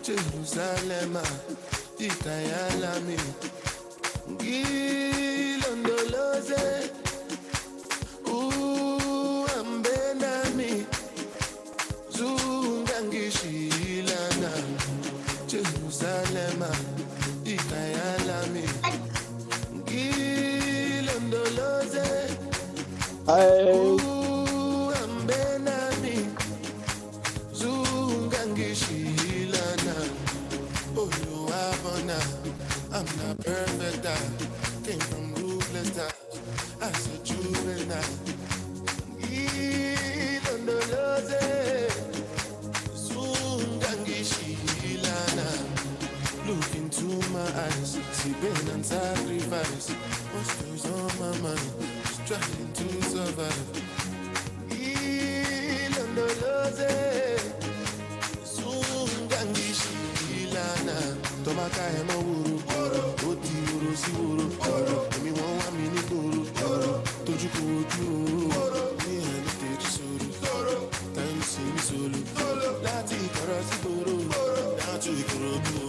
Jerusalem, Ikayalami, Gilondoloze, Ambenami, Zungangishilana, Jerusalem, Ikayalami, Gilondoloze, Ambenami, Zungangishilana. Oh, you are bona. I'm not perfect. I came from ruthless times. As a juvenile. Ilondoloze. Zungangishilana. Look into my eyes. See pain and sacrifice. What's goes on my mind? Just trying to survive. Ilondoloze. Tomaka emo wuru, oti wuru si wuru, emi won wa mi ni goro, toju ko oju o, ni eni teju soro, time si mi solo, láti ìkọ̀rọ̀ sí gbòòrò, down to Ìkòròdú o.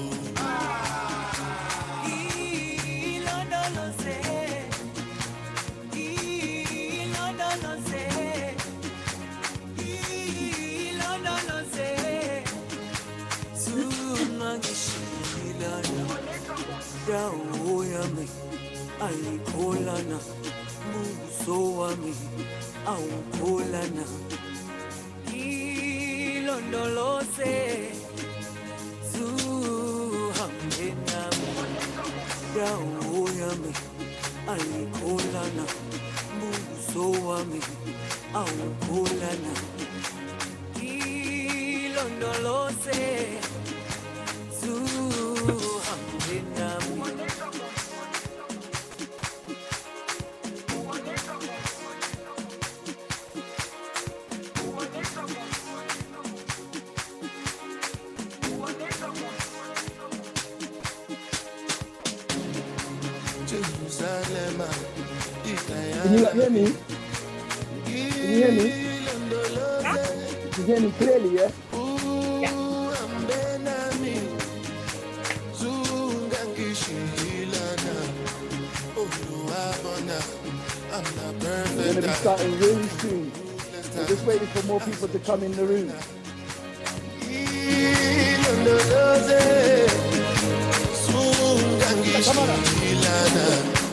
Yaoyami, aikolana, musoami, aukolana. Ilondolose, zuhambenami. Yaoyami, aikolana, musoami, aukolana. Ilondolose, zuhambenami. Can you hear me? Can you hear me? You hear me clearly, yeah? We're going to be starting really soon. We're just waiting for more people to come in the room. Kamara.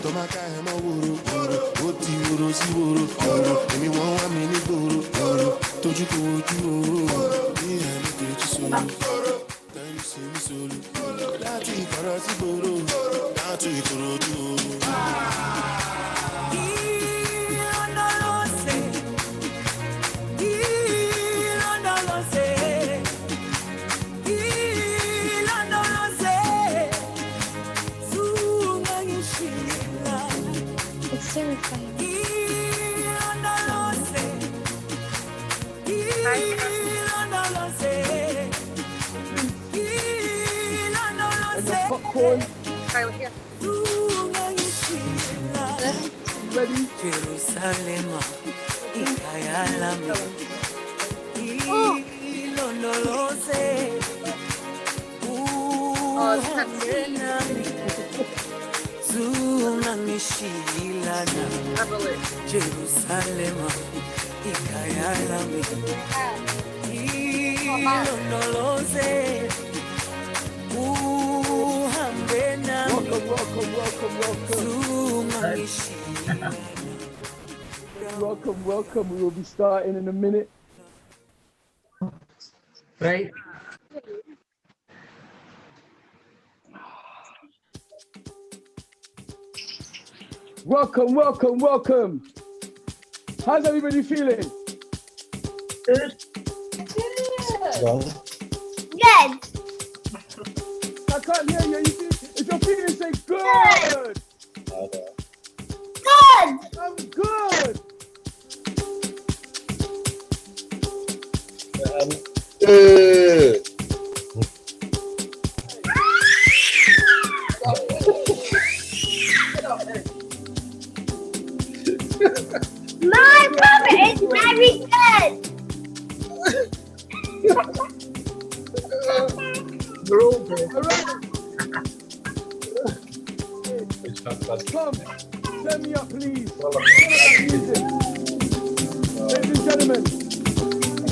Tomaka emo wuru, oti wuru si wuru, emi won wa mi ni goro, toju ko oju o, ni eni teju solo, time si mi solo, láti ìkọ̀rọ̀ sí gbòòrò, down to Ìkòròdú o. Popcorn. Right with you. Ready? Jerusalem, Ikayalami, Ilondolose, Uhambenami, Zungangishilana, Jerusalem, Ikayalami, Ilondolose, Welcome. We will be starting in a minute. Right. Welcome. How's everybody feeling? Good. I can't hear you. If you're feeling, say good. I'm good. My brother is very good.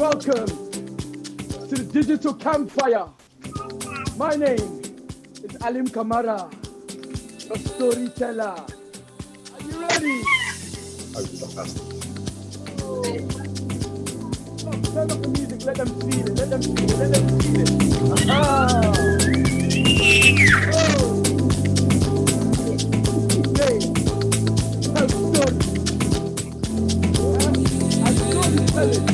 Welcome to the digital campfire. My name is Alim Kamara, the storyteller. Are you ready? Turn up the music, let them feel it, let them feel it, let them feel it. Aha! Oh! Today, tell stories. Yeah? And storytelling.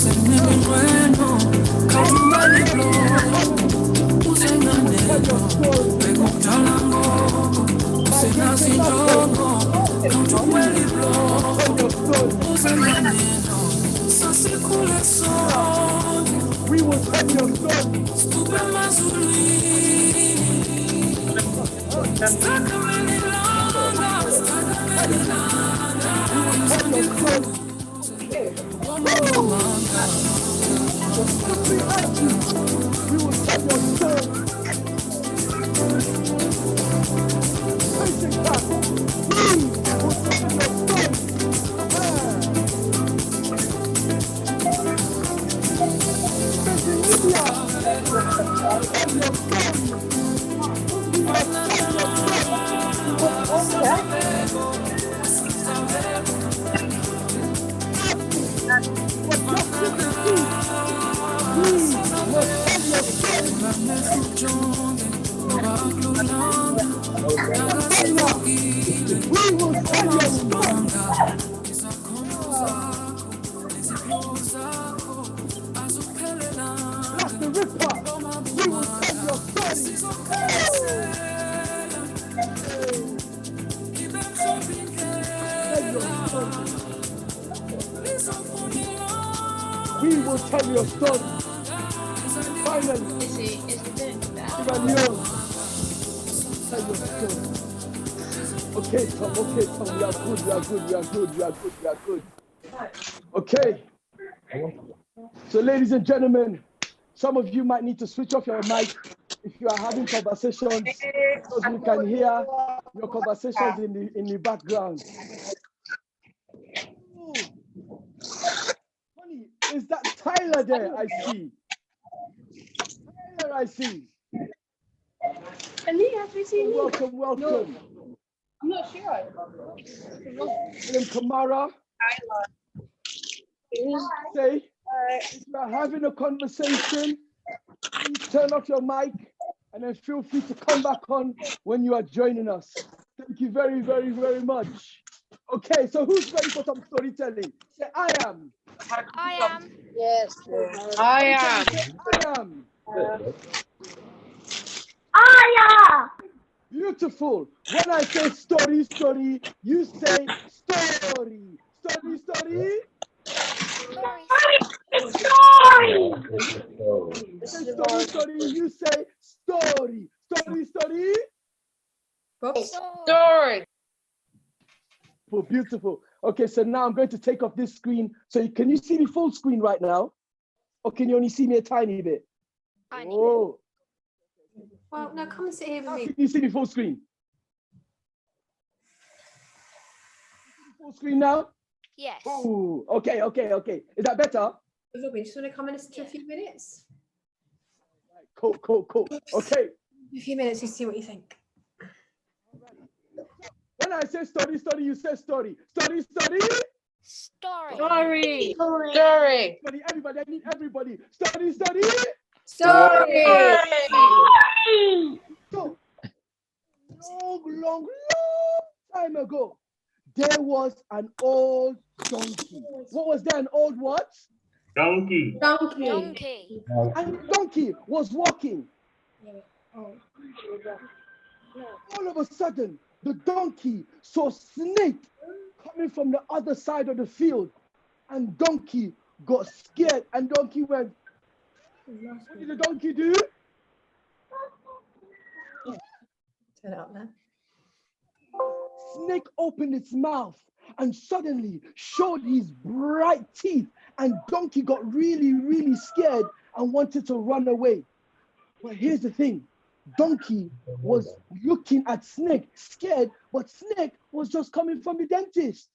So Yemen, we will tell your story. We will tell your story. Facing back, we will tell your story. Facing Libya, tell your story. We will tell your story. Finally, tell your story. Okay, Tom, we are good. Okay. So, ladies and gentlemen, some of you might need to switch off your mic if you are having conversations, so you can hear your conversations in the background. Ooh. Honey, is that Tyler there? I see. Tyler, I see. Welcome. No. I'm not sure. Alim Kamara. Say, if you are having a conversation, please turn off your mic and then feel free to come back on when you are joining us. Thank you very, very, very much. Okay, so who's ready for some storytelling? Say, I am. I am. Yes. I am. Beautiful. When I say story, you say story. Story. Story, you say story. Story. Story. Oh, beautiful. Okay, so now I'm going to take off this screen. So can you see me full screen right now? Or can you only see me a tiny bit? Tiny bit. Well, now come and sit here with me. Can you see me full screen? Full screen now? Yes. Oh, okay. Is that better? Robin, just want to come and listen to a few minutes? Cool. Okay. A few minutes, you see what you think. When I say story, you say story. Story. Story. Everybody, I need everybody. Story. Story. So, long time ago, there was an old donkey. What was there? An old what? Donkey. And the donkey was walking. All of a sudden, the donkey saw a snake coming from the other side of the field. And donkey got scared. And donkey went, what did the donkey do? Turn it up there. Snake opened its mouth and suddenly showed his bright teeth, and donkey got really, really scared and wanted to run away. But here's the thing. Donkey was looking at Snake, scared, but Snake was just coming from the dentist.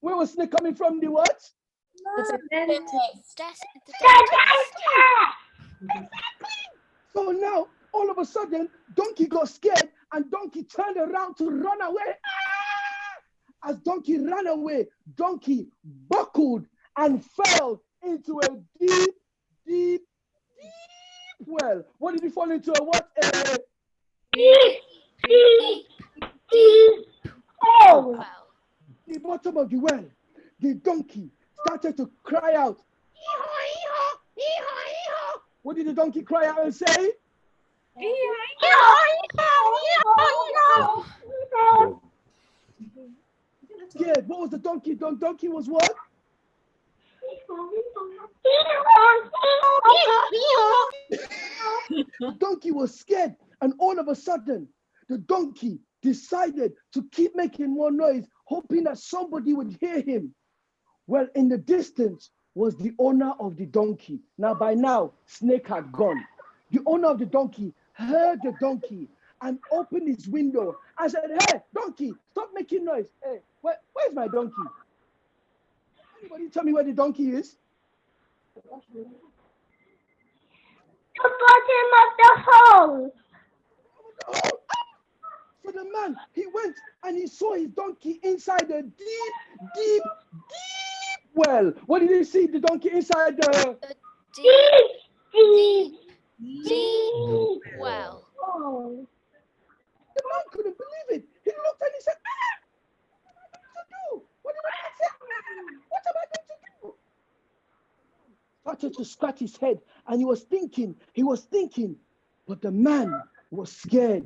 Where was Snake coming from? The what? The dentist. The dentist. So now, all of a sudden, Donkey got scared and Donkey turned around to run away. Ah! As Donkey ran away, Donkey buckled and fell into a deep, deep, deep well. What did he fall into? A what? Well, The bottom of the well. The donkey started to cry out. Hee-haw, hee-haw, hee-haw, hee-haw. What did the donkey cry out and say? Scared. What was the donkey? Donkey was what? The donkey was scared, and all of a sudden, the donkey decided to keep making more noise, hoping that somebody would hear him. Well, in the distance was the owner of the donkey. Now, by now, Snake had gone. The owner of the donkey heard the donkey and opened his window and said, "Hey, donkey, stop making noise. Hey, where's my donkey? Anybody tell me where the donkey is?" The bottom of the hole. Oh, so the man, he went and he saw his donkey inside a deep, deep, deep well. What did he see? The donkey inside the deep well. Oh. The man couldn't believe it. He looked and he said, what am I going to do? What am I going to do? Started to scratch his head and he was thinking, but the man was scared.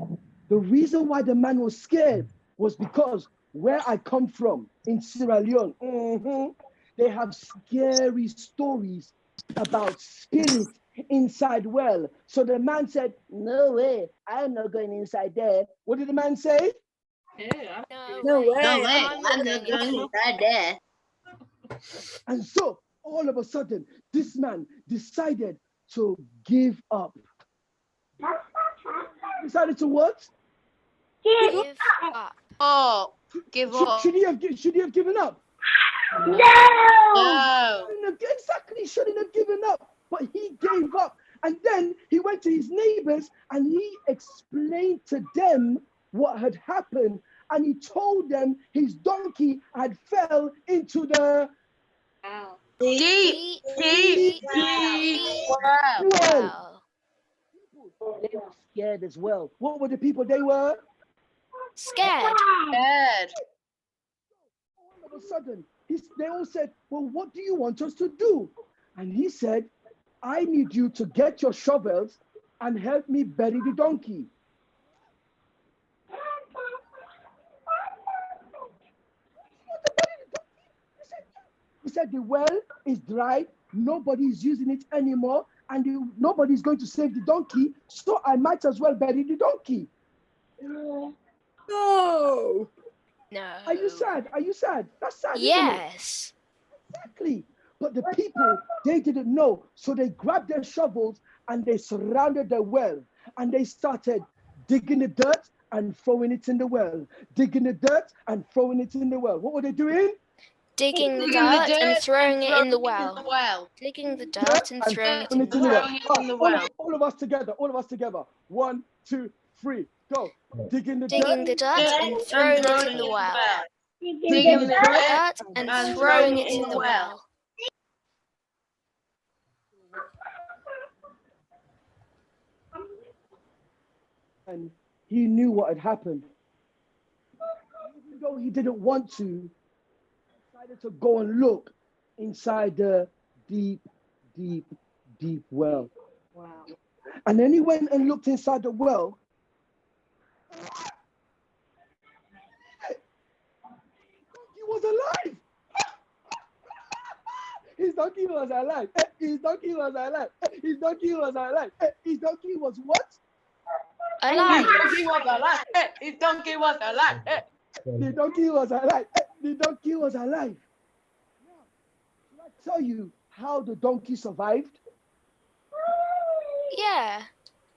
The reason why the man was scared was because where I come from in Sierra Leone, they have scary stories about spirits inside well. So the man said, "No way, I'm not going inside there." What did the man say? No way. I'm not going inside there. And so all of a sudden, this man decided to give up. Decided to what? Give up. Oh, give up. Should he have given up? No. Exactly, shouldn't have given up. But he gave up. And then he went to his neighbors and he explained to them what had happened. And he told them his donkey had fell into the Deep well. well. They were scared as well. What were the people they were? Scared. Good. All of a sudden, they all said, "Well, what do you want us to do?" And he said, "I need you to get your shovels and help me bury the donkey." He said, "The well is dry, nobody's using it anymore, and nobody's going to save the donkey, so I might as well bury the donkey." No. No. Are you sad? Are you sad? That's sad. Isn't it? Yes. Exactly. But the people, they didn't know. So they grabbed their shovels and they surrounded the well and they started digging the dirt and throwing it in the well. Digging the dirt and throwing it in the well. What were they doing? Digging the dirt and throwing it in the well. Digging the dirt and throwing it in the well. All of us together. All of us together. 1, 2, 3, go. Digging the Digging the dirt. dirt and throwing it in the well. Digging the Dirt and throwing it in the well. And he knew what had happened. Even though he didn't want to, he decided to go and look inside the deep, deep, deep well. Wow. And then he went and looked inside the well. He was alive. His donkey was alive. His donkey was alive. His donkey was alive. His donkey was what? Alive. His donkey was alive. His donkey was alive. The donkey was alive. the donkey was alive. Now, shall I tell you how the donkey survived? Yeah.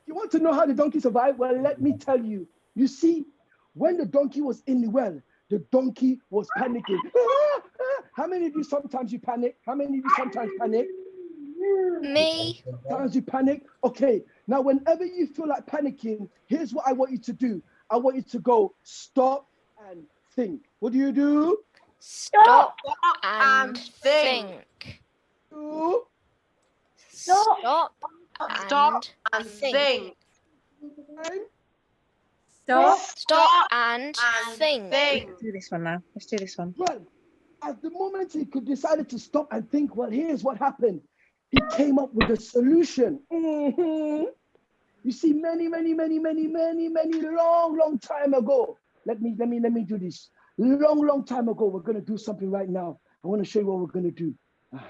You want to know how the donkey survived? Well, let me tell you. You see, when the donkey was in the well, the donkey was panicking. How many of you sometimes you panic? How many of you sometimes panic? Me. Sometimes you panic. Okay, now whenever you feel like panicking, here's what I want you to do. I want you to go stop and think. What do? Stop and think. Do Stop and think. Stop and think. Let's do this one now. Let's do this one. Well, at the moment he could decided to stop and think, well, here's what happened. He came up with a solution. You see, many long time ago. Let me do this. Long time ago, we're gonna do something right now. I want to show you what we're gonna do.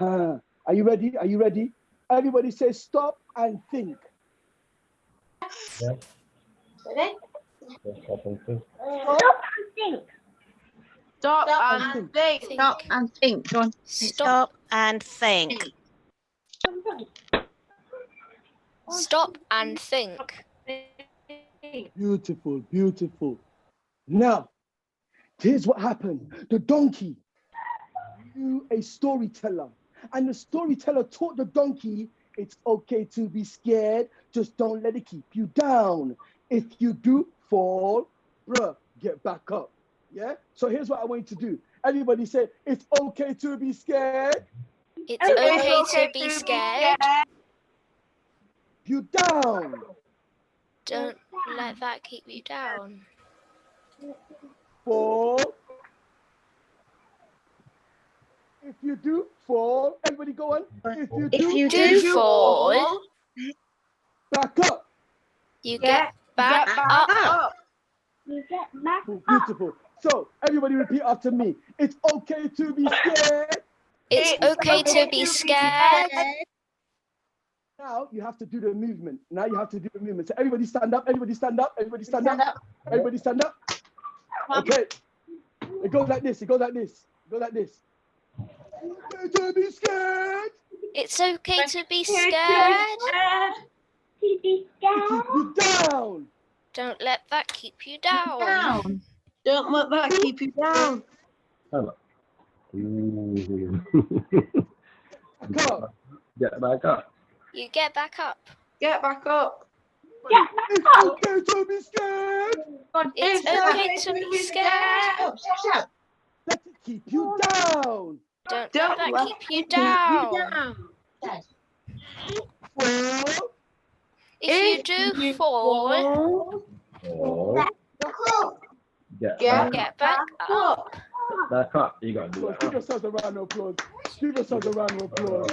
Are you ready? Are you ready? Everybody say stop and think. Yeah. Okay. Stop and think. Stop and think. Stop and think. Go on. Stop and think. Stop and think. Beautiful, beautiful. Now, here's what happened. The donkey knew a storyteller, and the storyteller taught the donkey it's okay to be scared, just don't let it keep you down. If you do fall, bruh, get back up. Yeah? So here's what I want you to do. Everybody say, it's okay to be scared. It's okay to be scared. You down. Don't let that keep you down. Fall. If you do fall, everybody go on. If you do fall, back up. You get back up. You get back Oh, beautiful. So everybody repeat after me. It's okay to be scared. It's okay to be scared. Now you have to do the movement. Now you have to do the movement. So everybody stand up. Everybody stand up. Everybody stand up. Everybody stand up. Okay. It goes like this. It goes like this. It goes like this. Okay to be scared. It's okay to be scared. to be scared. Keep you down. Don't let that keep you down. Don't let that keep you down. Hello. Back up. Get back up. You get back up. Get back up. It's okay to be scared. It's okay to be scared. Let it keep you down. Don't let that keep you down. Fall. If you do fall, Get get back up. back up. You got to do Give that. yourselves a round of applause. Give yourselves a round of applause.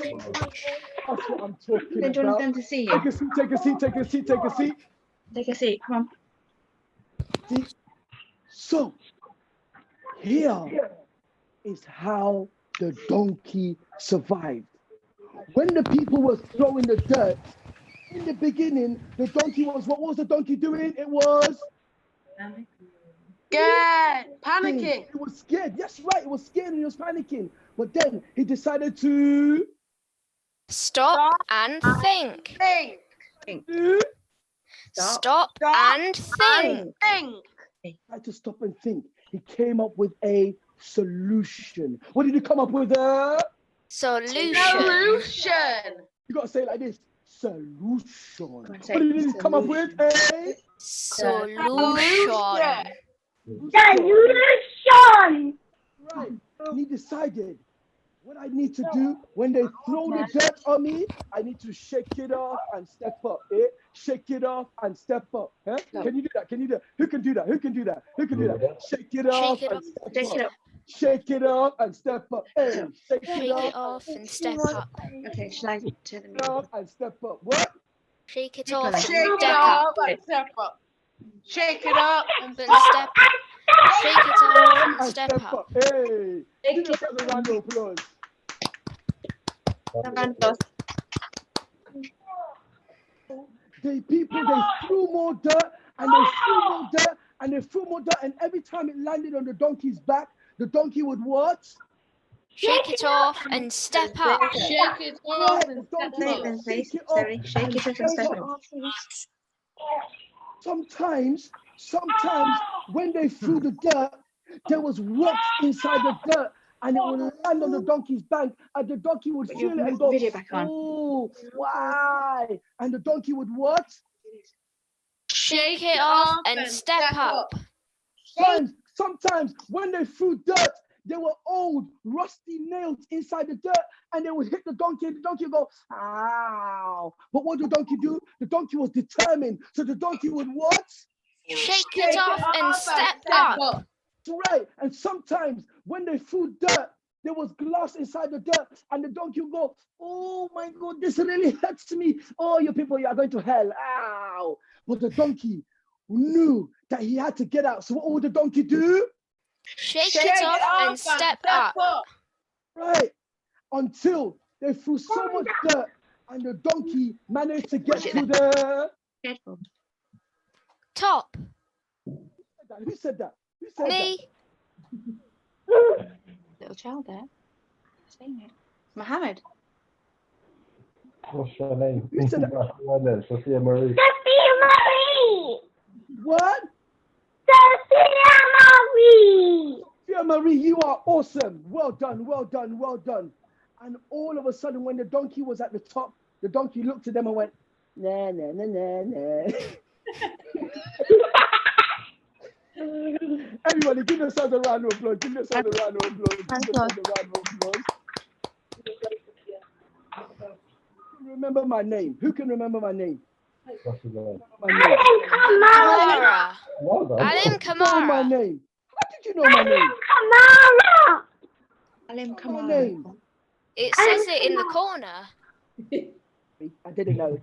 That's what I'm talking Then do you want about. them to see you? Take a seat, take a seat, take a seat, take a seat. Take a seat. Come on. See? So, here is how the donkey survived. When the people were throwing the dirt, in the beginning, the donkey was, what was the donkey doing? It was Scared. Panicking. It was scared. Yes, right. It was scared and it was panicking. But then he decided to Stop and think. Stop and think. Tried to stop and think. He came up with a solution. What did he come up with? Solution. You got to say it like this. Solution. What say did he come up with? A Solution. Solution. Right. And he decided what I need to do when they throw the dirt on me, I need to shake it off and step up. Shake it off and step up. Can you do that? Can you do that? Who can do that? Who can do that? Who can do that? Shake it off and step up. Shake it off and step up. Hey, shake it off and step up. Okay, shall I turn them off and step up. What? Shake it off and Shake it step up up. and step up. Shake it up And step up. Shake it off and step up. Hey, give yourself a round of applause. The people, they threw more dirt and they threw more dirt and they threw more dirt, and every time it landed on the donkey's back, the donkey would what? Shake it off and step up. Shake it off Right, and the donkey step would up. shake it off Shake it off and step up. Sometimes when they threw the dirt, there was rocks inside the dirt, and it would land on the donkey's back, and the donkey would Put your feel it and go, video back on. "Oh, why?" And the donkey would what? Shake it off and step up. Sometimes when they threw dirt, there were old rusty nails inside the dirt, and they would hit the donkey, and the donkey would go, "Ow!" But what did the donkey do? The donkey was determined, so the donkey would what? Shake it off and step up. That's right. And sometimes when they threw dirt, there was glass inside the dirt, and the donkey would go, "Oh my God, this really hurts me. Oh, you people, you are going to hell. Ow!" But the donkey knew that he had to get out. So what would the donkey do? Shake it off and step up. Right. Until they threw so much dirt, and the donkey managed to get to the top. Who said that? Who said Me. that? Little child there. Saying it. Mohammed. What's your name? Who said that? Sophia Marie. Sophia Marie. What? Sophia Marie. Sophia Marie, you are awesome. Well done, well done, well done. And all of a sudden, when the donkey was at the top, the donkey looked at them and went, "Nah, nah, nah, nah, nah." Everybody, give yourselves a round of applause. Give yourselves a round of applause. Give yourselves a round of applause. Remember my name. Who can remember my name? What's your name? Kamara. Well done. Alim Know my Kamara. name. How did you know my name? Kamara. Alim, come My on. name. It says it in the corner. I didn't know.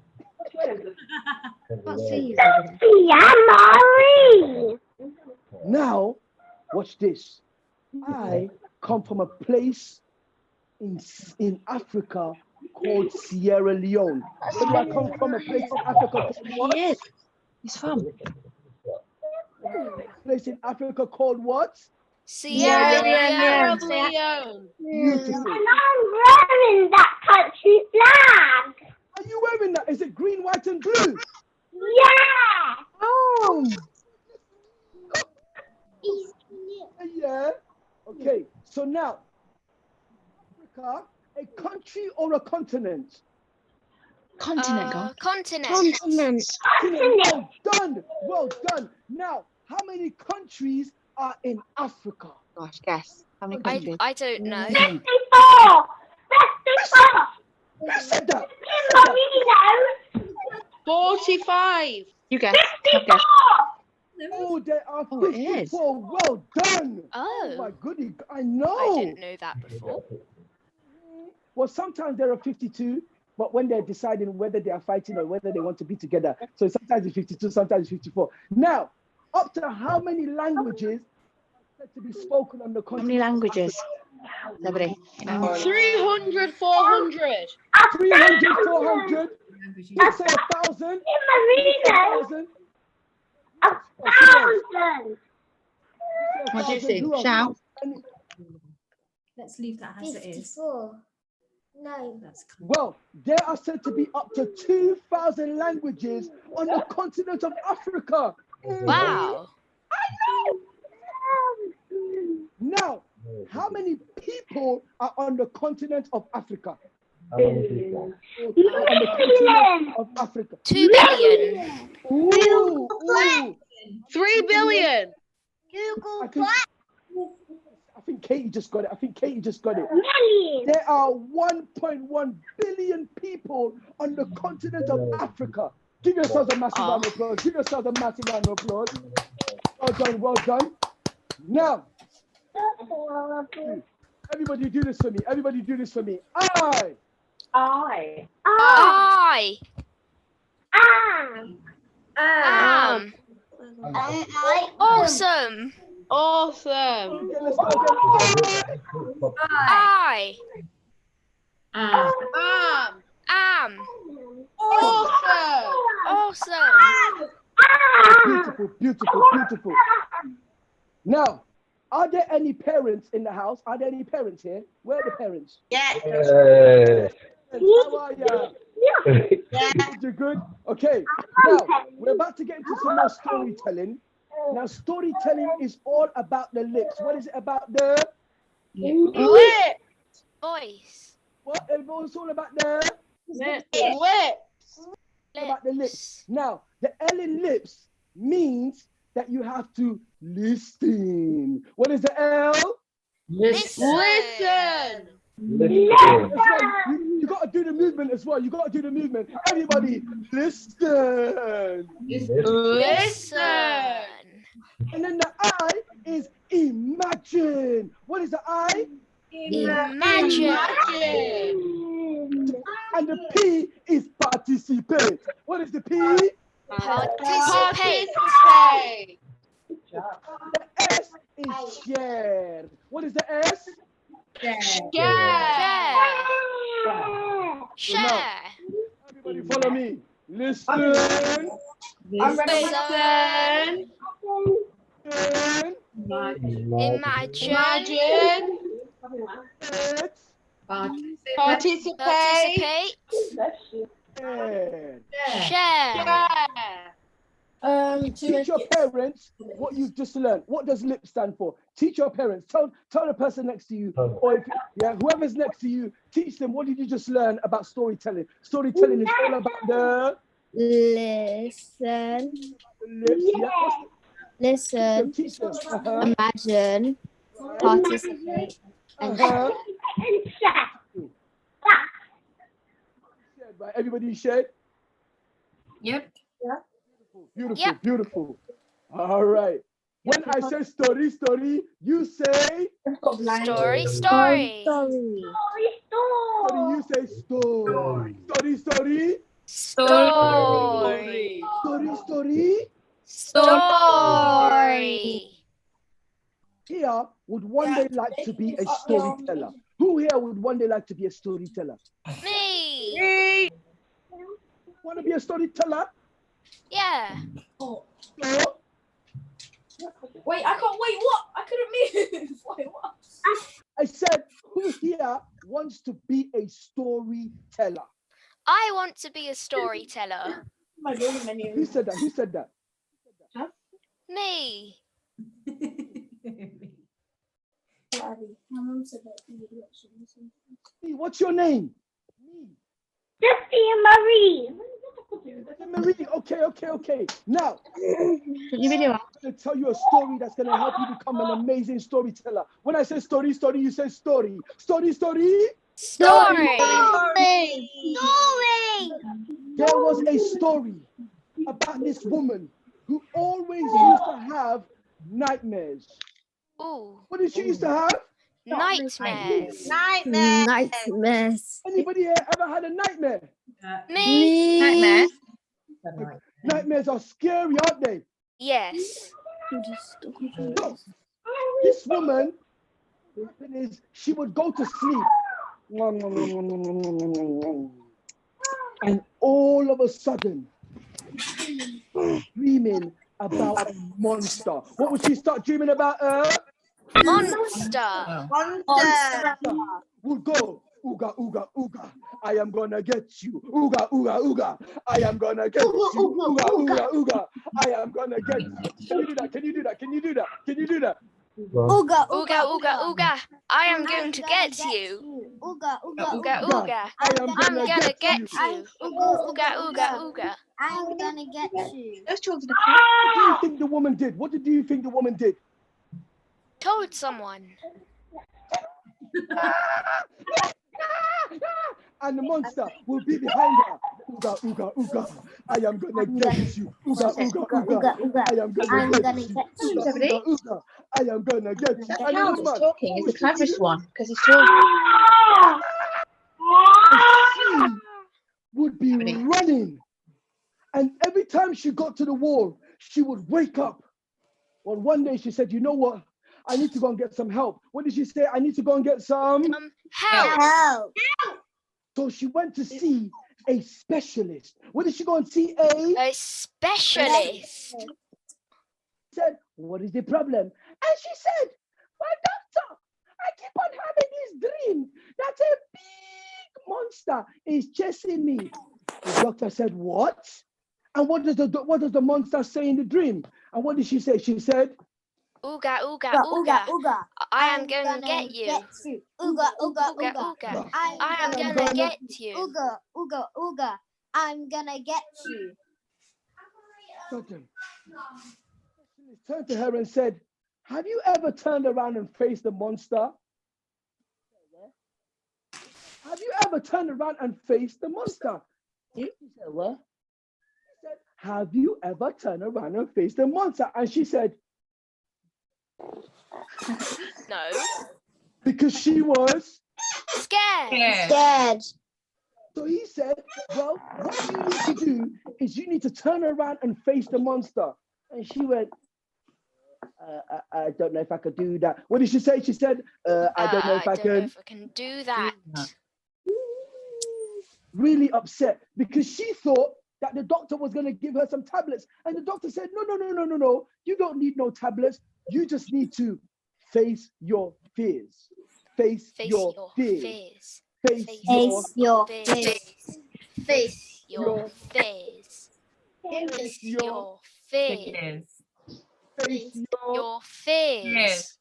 Can't see you. Sophia Marie. Now, watch this. I come from a place in Africa called Sierra Leone. Where do I come from? A place in Africa called what? He is. He's from. Place in Africa called what? Sierra Sierra Leone. Leone. Beautiful. And I'm wearing that country flag. Are you wearing that? Is it green, white, and blue? Yeah. Oh. Yeah. Okay. So now, Africa, a country or a continent? Continent, God. Continent. Continent. Well done. Well done. Now, how many countries are in Africa? Gosh, guess. How many countries? I don't know. 54. 54. Who said that? Marie knows. 45. You guess. Have guess. Oh, there are Oh, it is. 54. Well done. Oh. My goodness. I I know. didn't know that before. Well, sometimes there are 52, but when they're deciding whether they are fighting or whether they want to be together. So sometimes it's 52, sometimes it's 54. Now, up to how many languages are said to be spoken on the How continent? many languages? Nobody. 300, 400. 300, 400. You say 1,000. Marie knows. 1,000. 1,000. What do you say? Shout. Let's leave that as it is. 54. No. That's Well, there are said to be up to 2,000 languages on the continent of Africa. Wow. Now, how many people are on the continent of Africa? How many people? On the continent of Africa. 2 billion. Ooh, ooh. 3 billion. I think Katie just got it. I think Katie just got it. Million. There are 1.1 billion people on the continent of Africa. Give yourselves a massive round of applause. Give yourselves a massive round of applause. Well done, well done. Now, everybody do this for me. Everybody do this for me. I. Awesome. Awesome. Okay, let's go again. I Am. awesome. Beautiful, beautiful, beautiful. Now, Are there any parents in the house? Are there any parents here? Where are the parents? Yes. How are ya? You're good? Okay, now we're about to get into some more storytelling. Now, storytelling is all about the lips. What is it about the Lips. Voice. what? It's all about the Lips. about the lips. Now, the L in lips means that you have to listen. What is the L? Listen. Listen. You got to do the movement as well. You got to do the movement. Everybody, listen. Listen. And then the I is imagine. What is the I? Imagine. And the P is participate. What is the P? Participate. The S is share. What is the S? Share. Everybody follow me. Listen. Listen. Imagine. Participate. Share. Teach your parents what you've just learned. What does LIP stand for? Teach your parents. Tell the person next to you, or if, whoever's next to you, teach them what did you just learn about storytelling. Storytelling is all about the listen, lips. Yeah. listen, Teach them. imagine, participate, and share. Right. Everybody shared? Yep. Beautiful, Yep. beautiful. All right. When I say story, you say Story. story. You say story. Story. Here would one day like to be a storyteller. Who here would one day like to be a storyteller? Me. Want to be a storyteller? Yeah. Wait, I can't wait. What? I couldn't move. Wait, what? I said, who here wants to be a storyteller? I want to be a storyteller. Who said that? Who said that? Me. What's your name? Marie. Marie. Okay. Now, I'm going to tell you a story that's going to help you become an amazing storyteller. When I say story, you say story. Story. There was a story about this woman who always used to have nightmares. Ooh. What did she used to have? Nightmares. Anybody here ever had a nightmare? Me. Nightmares are scary, aren't they? Yes. So, this woman, she would go to sleep. And all of a sudden, dreaming about a monster. What would she start dreaming about? Monster. Would go, ooga, ooga, ooga. I am gonna get you. Ooga, ooga, ooga. I am gonna get you. Ooga, ooga, ooga. I am gonna get you. Can you do that? Can you do that? Can you do that? Can you do that? Ooga, ooga, ooga. I am going to get you. Ooga, Ooga, ooga. I'm gonna get you. Ooga, ooga, ooga. I'm gonna get you. What do you think the woman did? What did you think the woman did? Told someone. And the monster will be behind her. Ooga, ooga, ooga. I am gonna get you. Ooga, ooga, ooga. I am gonna get you. Ooga, ooga. I am gonna get you. The And hound the is woman, talking is the cleverest one because he's talking. she would be running. And every time she got to the wall, she would wake up. Well, one day she said, you know what? I need to go and get some help. What did she say? I need to go and get some help. So she went to see a specialist. What did she go and see? A specialist. Said, what is the problem? And she said, doctor, I keep on having this dream that a big monster is chasing me. The doctor said, what? And what does the monster say in the dream? And what did she say? She said, Ooga, ooga, ooga. I am gonna get you. Ooga, ooga, ooga. Ooga. I am gonna get you. Ooga, ooga, ooga. I'm gonna get you. Sudden. He turned to her and said, have you ever turned around and faced the monster? Have you ever turned around and faced the monster? He said, what? He said, have you ever turned around and faced the monster? And she said, No. because she was scared. So he said, well, what you need to do is you need to turn around and face the monster. And she went, I don't know if I could do that. What did she say? She said, I don't know if I can do that. Really upset because she thought that the doctor was going to give her some tablets. And the doctor said, no. You don't need no tablets. You just need to face your fears. Face your fears. Face your fears. Face your fears. Face your fears. Face your fears.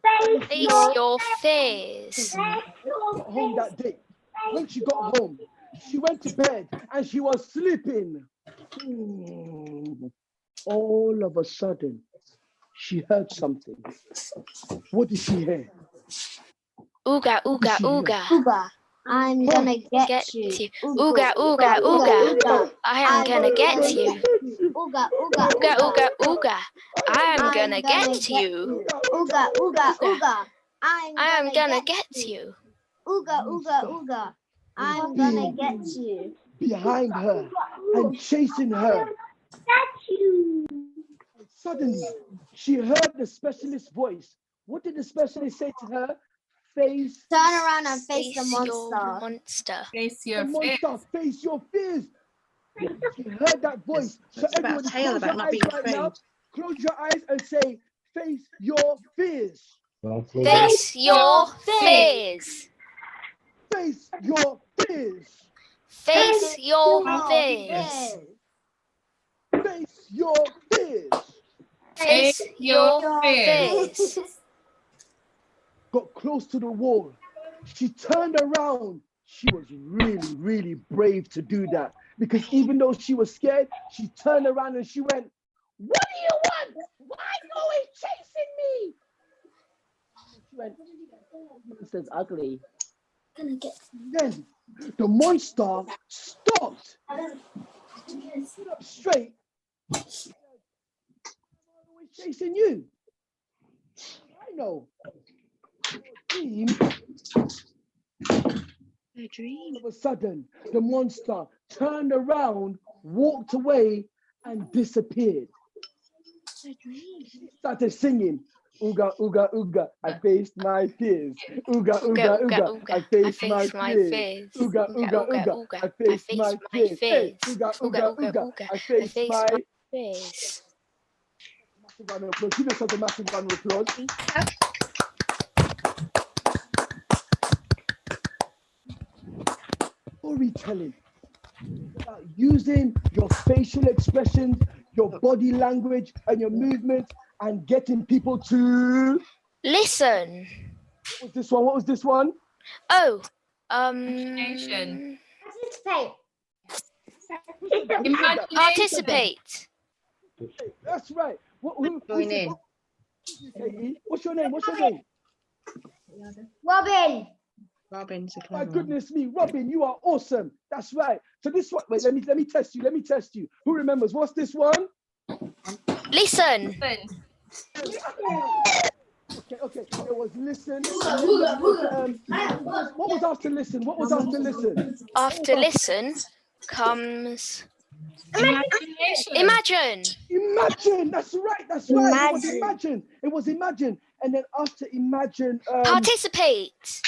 Face your fears. Home that day. When she got home, she went to bed and she was sleeping. All of a sudden, she heard something. What did she hear? Ooga, ooga, ooga. Ooga. I'm gonna get you. Ooga, ooga, ooga. I am gonna get you. Ooga, ooga, ooga, ooga, ooga. I am gonna get you. Ooga, ooga, ooga. I am gonna get you. Ooga, ooga, ooga. I'm gonna get you. Behind her and chasing her. Suddenly, she heard the specialist's voice. What did the specialist say to her? Turn around and face the monster. Face your monster. Face your fears. She heard that voice. So everybody close your eyes right now. Close your eyes and say, face your fears. Face your fears. Face your fears. Face your fears. Face your fears. Face your fears. Got close to the wall. She turned around. She was really, really brave to do that because even though she was scared, she turned around and she went, what do you want? Why are you always chasing me? She went, monster's ugly. Then the monster stopped. Stood up straight. I'm always chasing you. I know. All of a sudden, the monster turned around, walked away, and disappeared. She started singing, ooga, ooga, ooga, I faced my fears. Ooga, ooga, ooga, I faced my fears. Ooga, ooga, ooga, I faced my fears. Hey, ooga, ooga, ooga, I faced my fears. Massive round of applause. Give yourself a massive round of applause. Storytelling. About using your facial expressions, your body language, and your movement, and getting people to listen. What was this one? What was this one? Oh, Imagination. Participate. That's right. Who's in? What's your name? What's your name? Robin. Robin's a My goodness me, Robin, you are awesome. That's right. So this one, wait, let me test you. Let me test you. Who remembers? What's this one? Listen. Okay. It was listen. What was after listen? What was after listen? After listen comes imagination. Imagine. That's right. That's right. It was imagine. It was imagine. And then after imagine, participate.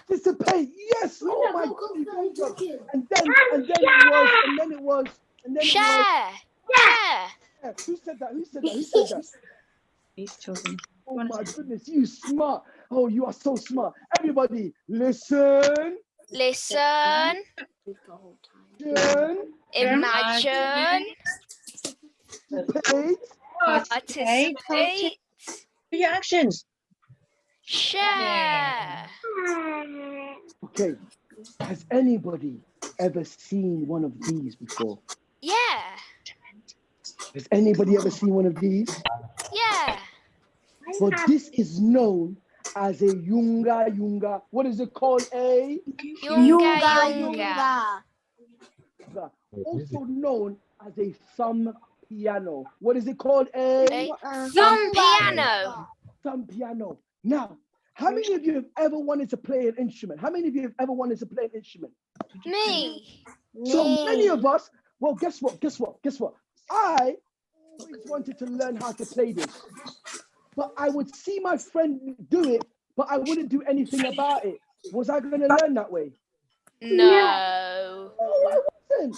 Participate. Yes. Oh my God. And then it was. Share. Who said that? These children. These children. Oh my goodness, you smart. Oh, you are so smart. Everybody, listen. Listen. Imagine. Participate. Your actions. Share. Okay. Has anybody ever seen one of these before? Yeah. Has anybody ever seen one of these? Yeah. Well, this is known as a yunga. What is it called? A yunga. Also known as a thumb piano. What is it called? A thumb piano. Thumb piano. Now, how many of you have ever wanted to play an instrument? How many of you have ever wanted to play an instrument? Me. So many of us, well, guess what? I always wanted to learn how to play this. But I would see my friend do it, but I wouldn't do anything about it. Was I going to learn that way? No. I wasn't.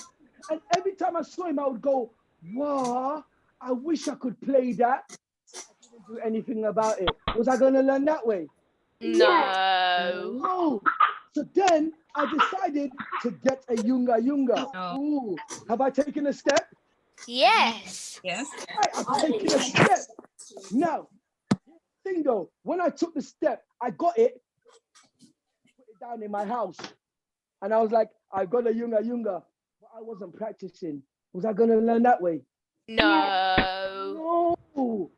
And every time I saw him, I would go, wow, I wish I could play that. I didn't do anything about it. Was I going to learn that way? No. No. So then I decided to get a yunga. Ooh, have I taken a step? Yes. Right, I've taken a step. Now, thing though, when I took the step, I got it, put it down in my house. And I was like, I got a yunga, but I wasn't practicing. Was I going to learn that way? No. No.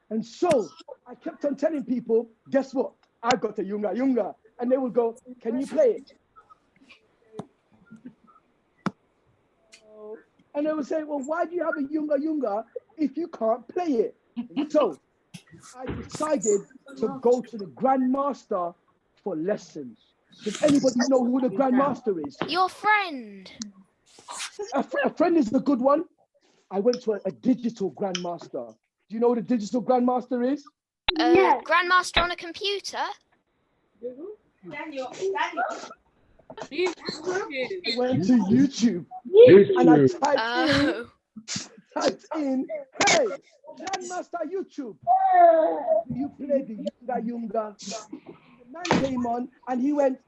And so I kept on telling people, guess what? I got a yunga. And they would go, can you play it? And they would say, well, why do you have a yunga if you can't play it? And so I decided to go to the grandmaster for lessons. Does anybody know who the grandmaster is? Your friend. A friend is a good one. I went to a digital grandmaster. Do you know what a digital grandmaster is? Grandmaster on a computer? Daniel. I went to YouTube and I typed in, hey, Grandmaster YouTube, you play the yunga. The man came on and he went,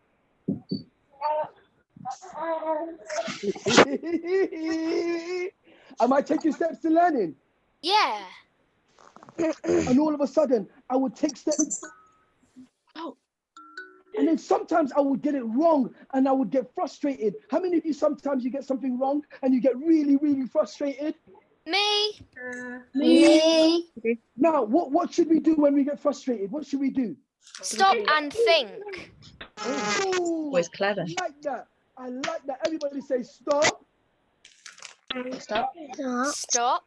am I taking steps to learning? Yeah. And all of a sudden, I would take steps. And then sometimes I would get it wrong and I would get frustrated. How many of you sometimes you get something wrong and you get really, really frustrated? Me. Me. Now, what should we do when we get frustrated? What should we do? Stop and think. Oh, always clever. I like that. Everybody say stop. Stop. Stop.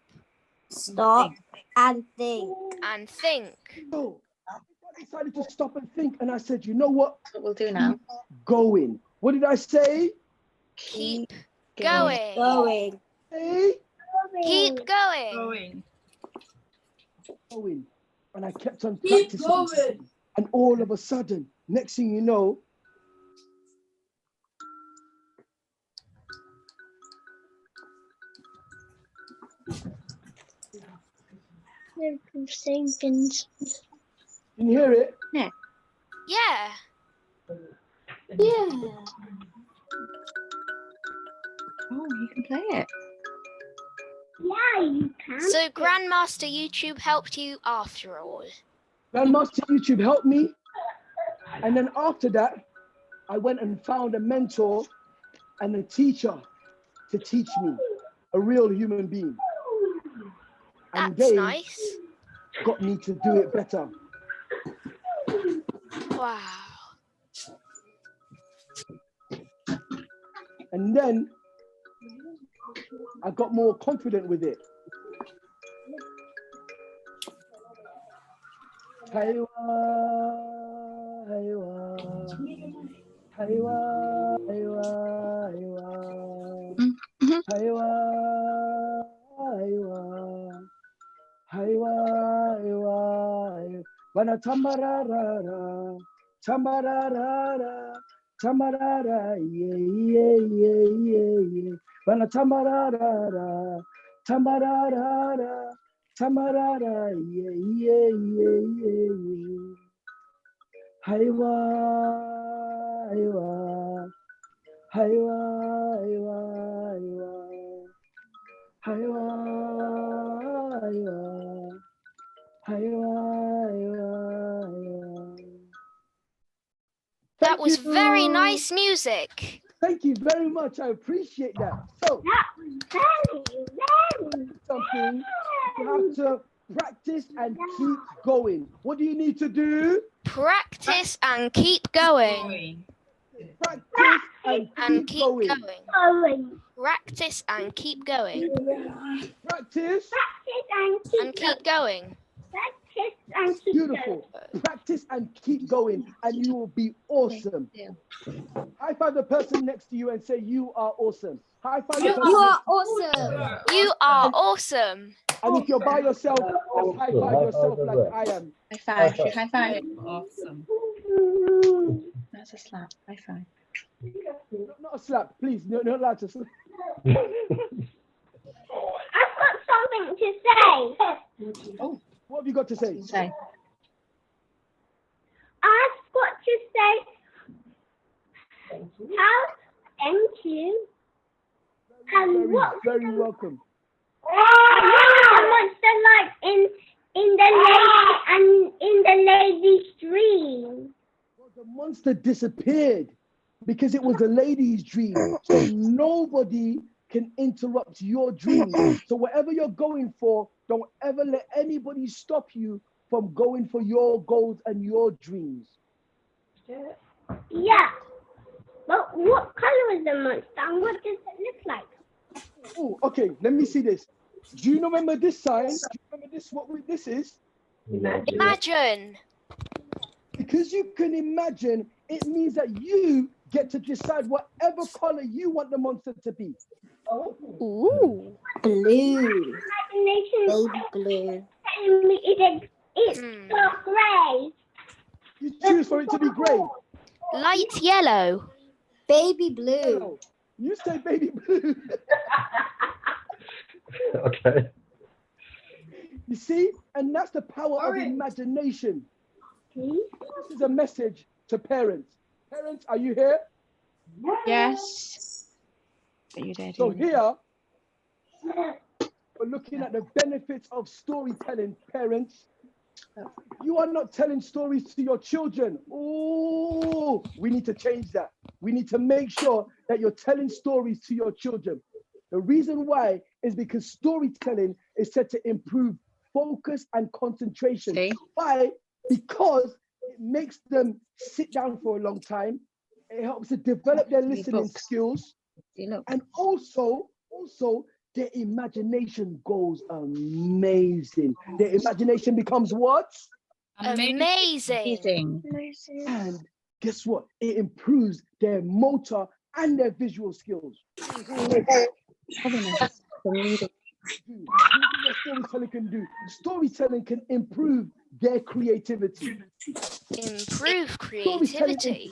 Stop and think. And think. So I decided to stop and think, and I said, you know what? That's what we'll do now. Going. What did I say? Keep going. Hey? Keep going. Going. And I kept on practicing. And all of a sudden, next thing you know, Seconds. can you hear it? Yeah. Yeah. Oh, you can play it. Yeah, you can. So Grandmaster YouTube helped you after all. Grandmaster YouTube helped me. And then after that, I went and found a mentor and a teacher to teach me, a real human being. And That's they nice. got me to do it better. Wow. And then I got more confident with it. Haywa, haywa, haywa, haywa, haywa, haywa, haywa, haywa, haywa, bana tambarara, tambarara, tambarara, yeah, bana tambarara, tambarara, yeah. Haywa, haywa, haywa, haywa, haywa, haywa, haywa, haywa, haywa. That was very nice music. Thank you very much. I appreciate that. So, something you have to practice and keep going. What do you need to do? Practice and keep going. Practice and keep going. Practice and keep going. Practice and keep going. Practice and keep Beautiful. Practice and keep going, and you will be awesome. High five the person next to you and say, "You are awesome." High five the person. You are awesome. You are awesome. And if you're by yourself, just high five yourself like I am. High five. High five. Awesome. That's a slap. High five. Not a slap, please. No, not allowed to slap. I've got something to say. Oh, what have you got to say? I've got to say, thank you. Very welcome. A monster light in the lady's dream. Well, the monster disappeared because it was a lady's dream. So nobody can interrupt your dream. So whatever you're going for, don't ever let anybody stop you from going for your goals and your dreams. Yeah. But what color is the monster and what does it look like? Oh, okay. Let me see this. Do you remember this sign? Do you remember this? This is? Imagine. Because you can imagine, it means that you get to decide whatever color you want the monster to be. Oh. Ooh. Blue. Baby blue. It's dark gray. You choose for it to be gray. Light yellow. Baby blue. You say baby blue. Okay. You see? And that's the power of imagination. This is a message to parents. Parents, are you here? Yes. Are you there? So here, we're looking at the benefits of storytelling, parents. You are not telling stories to your children. Oh, we need to change that. We need to make sure that you're telling stories to your children. The reason why is because storytelling is said to improve focus and concentration. See? Why? Because it makes them sit down for a long time. It helps to develop their listening skills. And also their imagination goes amazing. Their imagination becomes what? Amazing. And guess what? It improves their motor and their visual skills. Storytelling can do. Storytelling can improve their creativity. Improve creativity.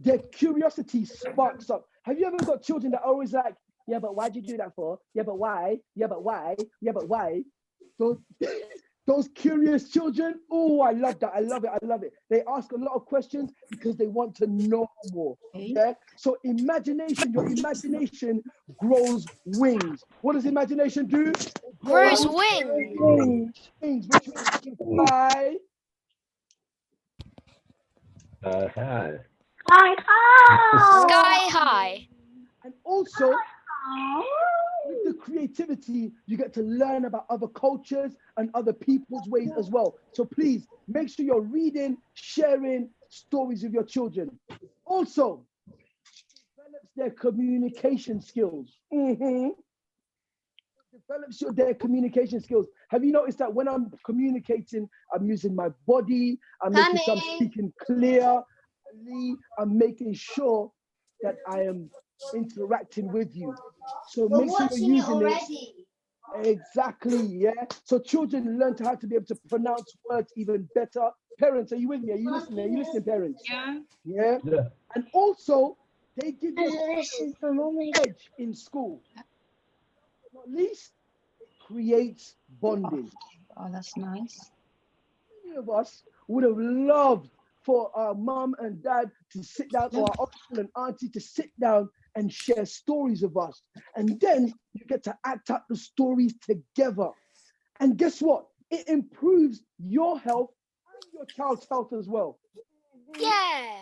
Their curiosity sparks up. Have you ever got children that are always like, yeah, but why'd you do that for? Yeah, but why? Yeah, but why? Yeah, but why? Those curious children, oh, I love that. I love it. I love it. They ask a lot of questions because they want to know more. Yeah. So imagination, your imagination grows wings. What does imagination do? Grows wings. Wings, which means you can fly. Hi. Sky high. And also, with the creativity, you get to learn about other cultures and other people's ways as well. So please make sure you're reading, sharing stories with your children. Also, develops their communication skills. Develops their communication skills. Have you noticed that when I'm communicating, I'm using my body, I'm making sure I'm speaking clear, I'm making sure that I am interacting with you. So make sure you're using it. Exactly, yeah. So children learn how to be able to pronounce words even better. Parents, are you with me? Are you listening? Are you listening, parents? Yeah. And also, they give you an edge in school. Not least, it creates bonding. Oh, that's nice. Many of us would have loved for our mom and dad to sit down, or our uncle and auntie to sit down and share stories of us. And then you get to act out the stories together. And guess what? It improves your health and your child's health as well. Yeah.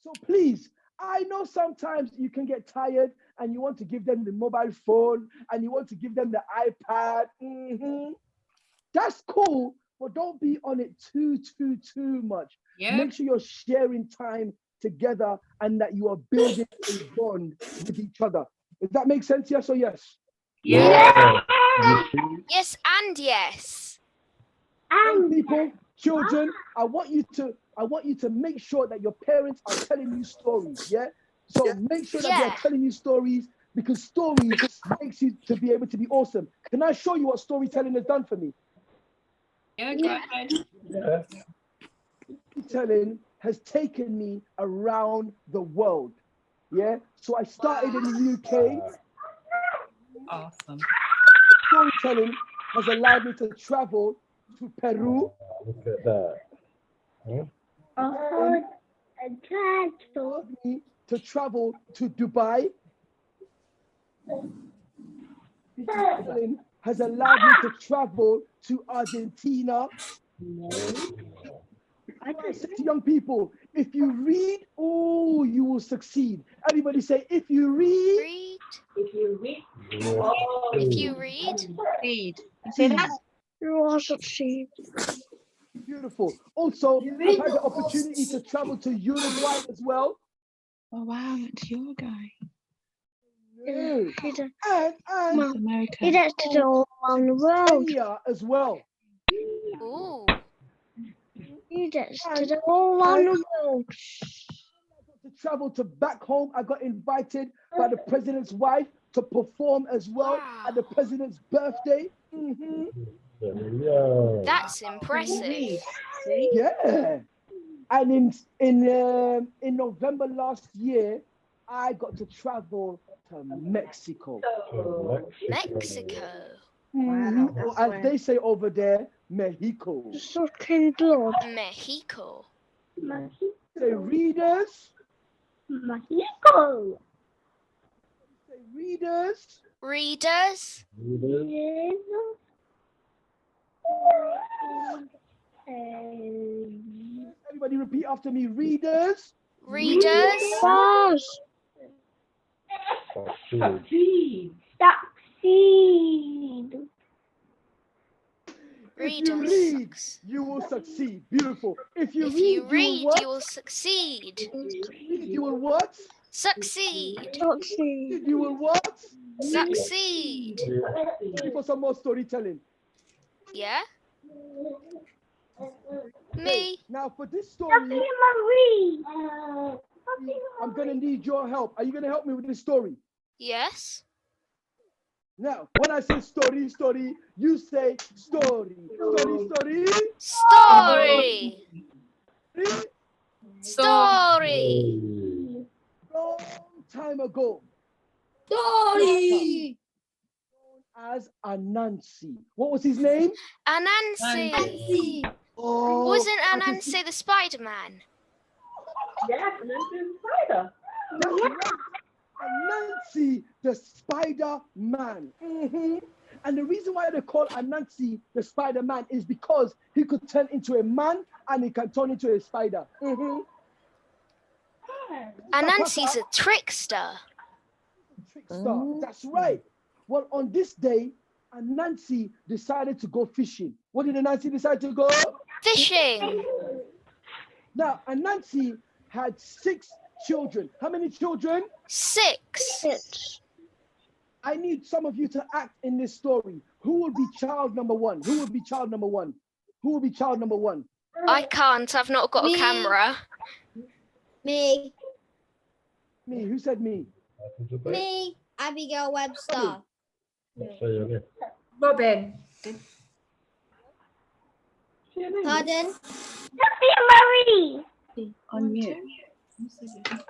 So please, I know sometimes you can get tired and you want to give them the mobile phone and you want to give them the iPad. That's cool, but don't be on it too much. Yeah. Make sure you're sharing time together and that you are building a bond with each other. Does that make sense? Yes or yes? Yeah. Yes and yes. Young people, children, I want you to make sure that your parents are telling you stories. Yeah. So make sure that they're telling you stories, because stories makes you to be able to be awesome. Can I show you what storytelling has done for me? Yeah, go ahead. Yeah. Storytelling has taken me around the world. Yeah. So I started in the UK. Awesome. Storytelling has allowed me to travel to Peru. Look at that. Huh? To travel to Dubai. Storytelling has allowed me to travel to Argentina. I say to young people, if you read, oh, you will succeed. Everybody say, if you read. If you read. If you read. Read. Say that. You will succeed. Beautiful. Also, I've had the opportunity to travel to Uruguay as well. Oh wow, that's your guy. And America. He gets to do all around the world. Kenya as well. Ooh. He gets to do all around the world. To travel to back home, I got invited by the president's wife to perform as well at the president's birthday. That's impressive. Yeah. And in November last year, I got to travel to Mexico. Mexico. Or as they say over there, Mexico. Sucking blood. Mexico. Say readers. Mexico. Say readers. Readers. Everybody repeat after me. Readers. Readers. Succeed. If you read, you will succeed. Beautiful. If you read, you will succeed. You will what? Succeed. You will what? Succeed. Ready for some more storytelling? Yeah? Me. Now for this story, I'm going to need your help. Are you going to help me with this story? Yes. Now, when I say story, you say story. Story. Story. Long time ago. Story. As Anansi. What was his name? Anansi. Oh, Wasn't Anansi the Spider-Man? Yes, and then the spider. Anansi the Spider-Man. And the reason why they call Anansi the Spider-Man is because he could turn into a man and he can turn into a spider. Anansi's a trickster. That's right. Well, on this day, Anansi decided to go fishing. What did Anansi decide to go? Fishing. Now, Anansi had 6 children. How many children? 6. I need some of you to act in this story. Who will be child number 1? Who will be child number 1? Who will be child number 1? I can't. I've not got a camera. Me. Me. Who said me? Me. Abigail Webster. Robin. Pardon? Marie. On mute.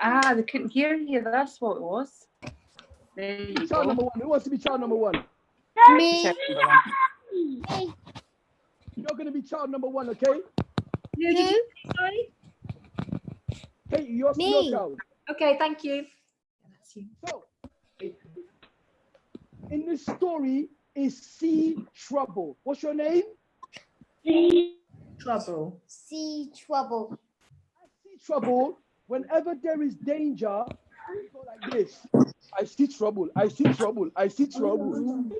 Ah, they couldn't hear you. That's what it was. There you Child go. number 1. Who wants to be child number 1? Me. You're going to be child number 1, okay? Sorry. Hey, your child. Okay, thank you. So, in this story is sea trouble. What's your name? Sea trouble. Sea trouble. Sea trouble. Whenever there is danger, you go like this. I see trouble. I see trouble. I see trouble.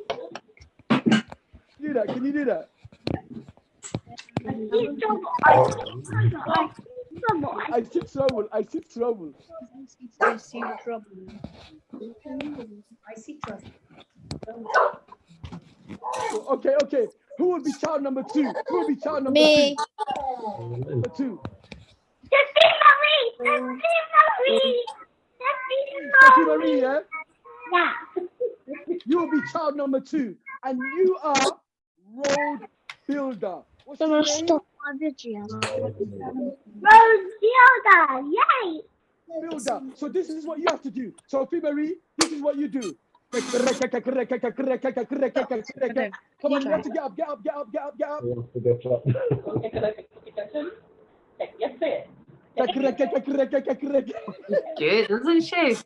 Do that. Can you do that? I see trouble. I see trouble. I see trouble. I see trouble. I see trouble. Okay. Who will be child number 2? Who will be child number Me. 2? Number 2. Sophie Marie, yeah? Yeah. You will be child number 2, and you are road builder. What's your name? Stop my video. Road builder. Yay. Builder. So this is what you have to do. Sophie Marie, this is what you do. Come on, you have to get up. You have to get up. Good, isn't she?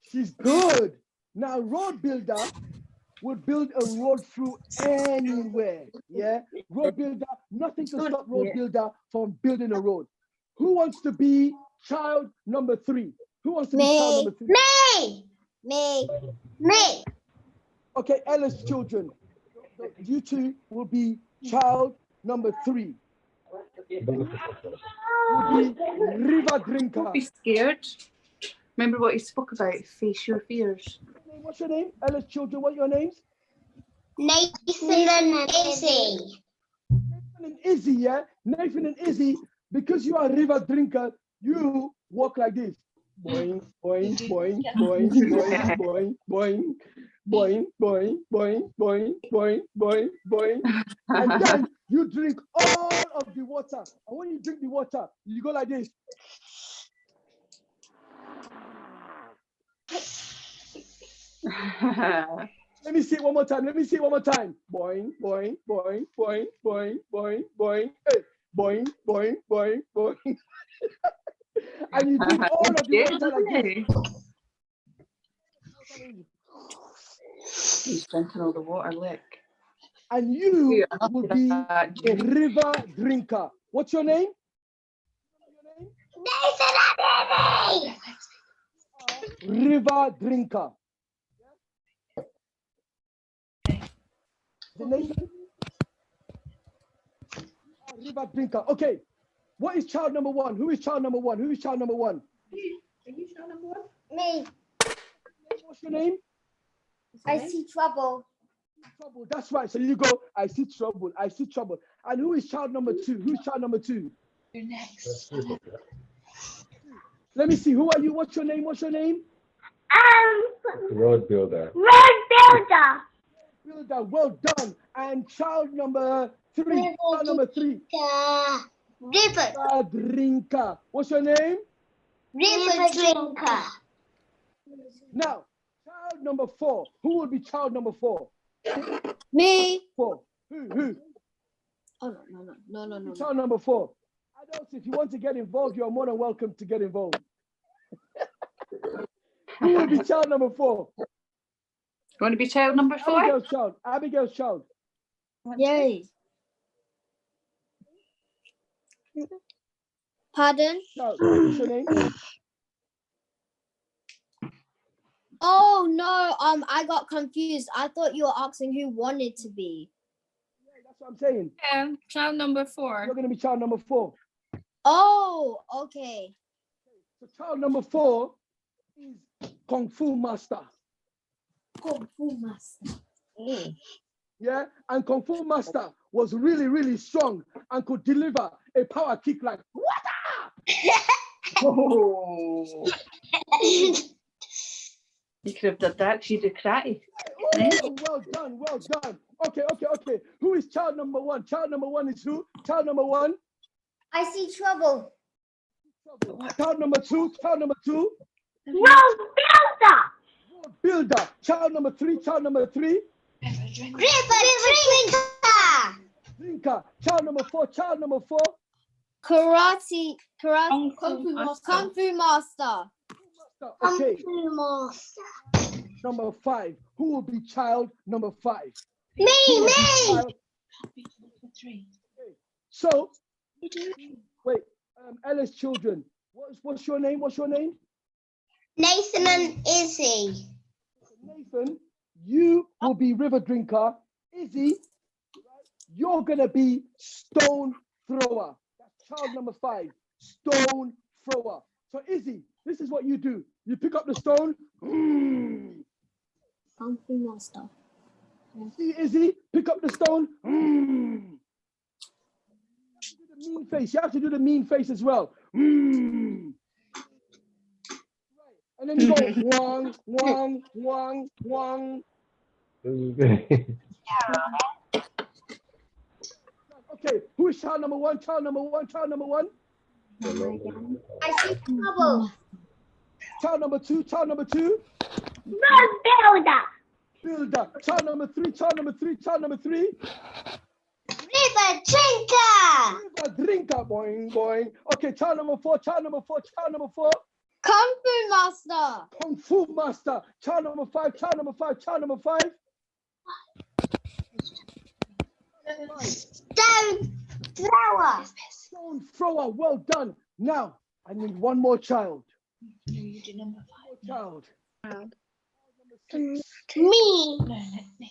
She's good. Now, road builder would build a road through anywhere. Yeah, road builder, nothing to stop road builder from building a road. Who wants to be child number 3? Who wants to be child number 3? Me. Okay, Ella's children. You 2 will be child number 3. Will be river drinker. Don't be scared. Remember what he spoke about, face your fears. What's your name? Ella's children, what are your names? Nathan and Izzy. Nathan and Izzy, yeah? Nathan and Izzy, because you are a river drinker, you walk like this. Boing, boing, boing, boing, boing, boing, boing, boing, boing, boing, boing, boing, boing, boing. And then you drink all of the water. And when you drink the water, you go like this. Let me see it one more time. Boing, boing, boing, boing, boing, boing, boing. Hey, boing, boing, boing, boing. And you drink all of the water like this. He's drinking all the water, look. And you will be a river drinker. What's your name? Nathan and Izzy. River drinker. The Nathan? River drinker. Okay. What is child number 1? Who is child number 1? Are you child number 1? Me. What's your name? I see trouble. Trouble. That's right. So you go, I see trouble. And who is child number 2? Who's child number 2? You're next. Let me see. Who are you? What's your name? Road builder. Builder. Well done. And child number 3. Child number 3. River drinker. What's your name? River drinker. Now, child number 4. Who will be child number 4? Me. 4. Who? Oh no. Child number 4. Adults, if you want to get involved, you are more than welcome to get involved. Who will be child number 4? You want to be child number 4? Abigail's child. Yay. Pardon? Child. What's your name? Oh no, I got confused. I thought you were asking who wanted to be. Yeah, that's what I'm saying. Yeah, child number 4. You're going to be child number 4. Oh, okay. So child number 4 is Kung Fu Master. Kung Fu Master. Yeah, and Kung Fu Master was really, really strong and could deliver a power kick like, what? Oh. You could have done that. She'd have cried. Oh, well done. Okay. Who is child number 1? Child number 1 is who? Child number 1? I see trouble. Child number 2? Road Builder. Child number 3? River drinker. Drinker. Child number 4? Karate. Kung Kung Fu Master. Okay. Master. Number 5. Who will be child number 5? Me. Child? 3. So, wait, Ella's children. What's your name? What's your name? Nathan and Izzy. Nathan, you will be river drinker. Izzy, you're gonna be stone thrower. That's child number 5. Stone thrower. So Izzy, this is what you do. You pick up the stone. Kung Fu Master. See, Izzy, pick up the stone. You have to do the mean face. You have to do the mean face as well. Right. And then you go wang, wang, wang, wang. Okay, who is child number 1? Child number 1. Child number 1. I see trouble. Child number 2. Child number 2. Builder. Builder. Child number 3. Child number 3. Child number 3. River drinker. River drinker. Boing, boing. Okay, child number 4. Child number 4. Child number 4. Kung Fu Master. Kung Fu Master. Child number 5. Child number 5. Child number 5. Stone thrower. Stone thrower. Well done. Now, I need one more child. No, you do number 5. Child. Me. No, Nathan.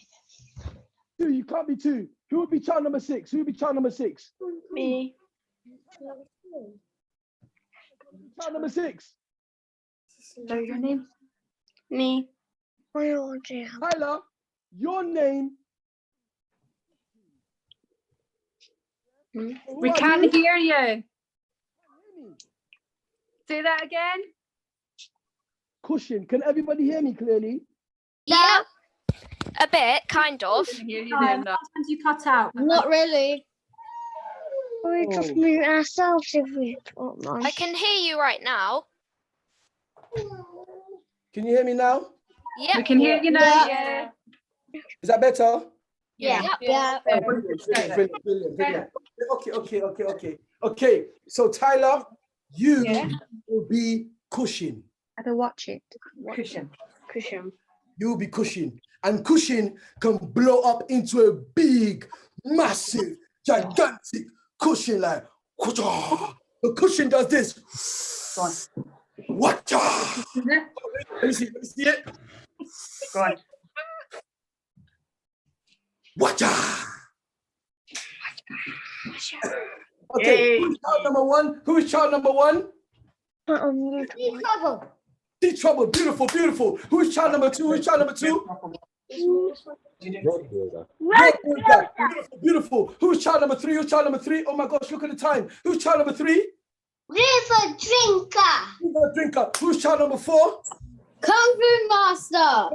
2. You can't be 2. Who would be child number 6? Who would be child number 6? Me. Child number 6. So your name? Me. Tyler, your name. We can't hear you. Say that again. Cushion. Can everybody hear me clearly? Yeah. A bit, kind of. I can hear you then. Sometimes you cut out. Not really. We just mute ourselves if we don't mind. I can hear you right now. Can you hear me now? Yep. We can hear you now. Yeah. Is that better? Yeah. Brilliant. Okay. So Tyler, you will be cushion. I can watch it. Cushion. You will be cushion. And cushion can blow up into a big, massive, gigantic cushion like, the cushion does this. What? Let me see it. Go on. What? Okay, Yay. who's child number 1? Who is child number 1? Trouble. See trouble. Beautiful. Who is child number 2? Who is child number 2? Road builder. Beautiful. Who's child number 3? Who's child number 3? Oh my gosh, look at the time. Who's child number 3? River drinker. Who's child number 4? Kung Fu Master.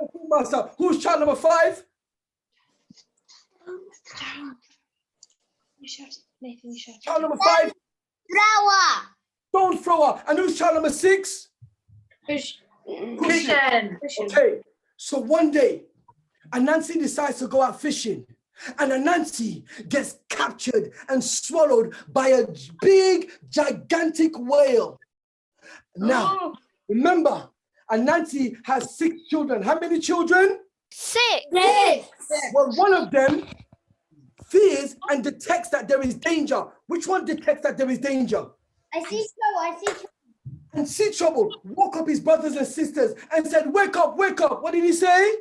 Who's child number 5? Nathan, you should. Child number 5? Thrower. Stone thrower. And who's child number 6? Cushion. Okay, so one day, Anansi decides to go out fishing, and Anansi gets captured and swallowed by a big, gigantic whale. Now, remember, Anansi has 6 children. How many children? 6. Well, one of them fears and detects that there is danger. Which one detects that there is danger? I see trouble. And see trouble, woke up his brothers and sisters and said, wake up. What did he say?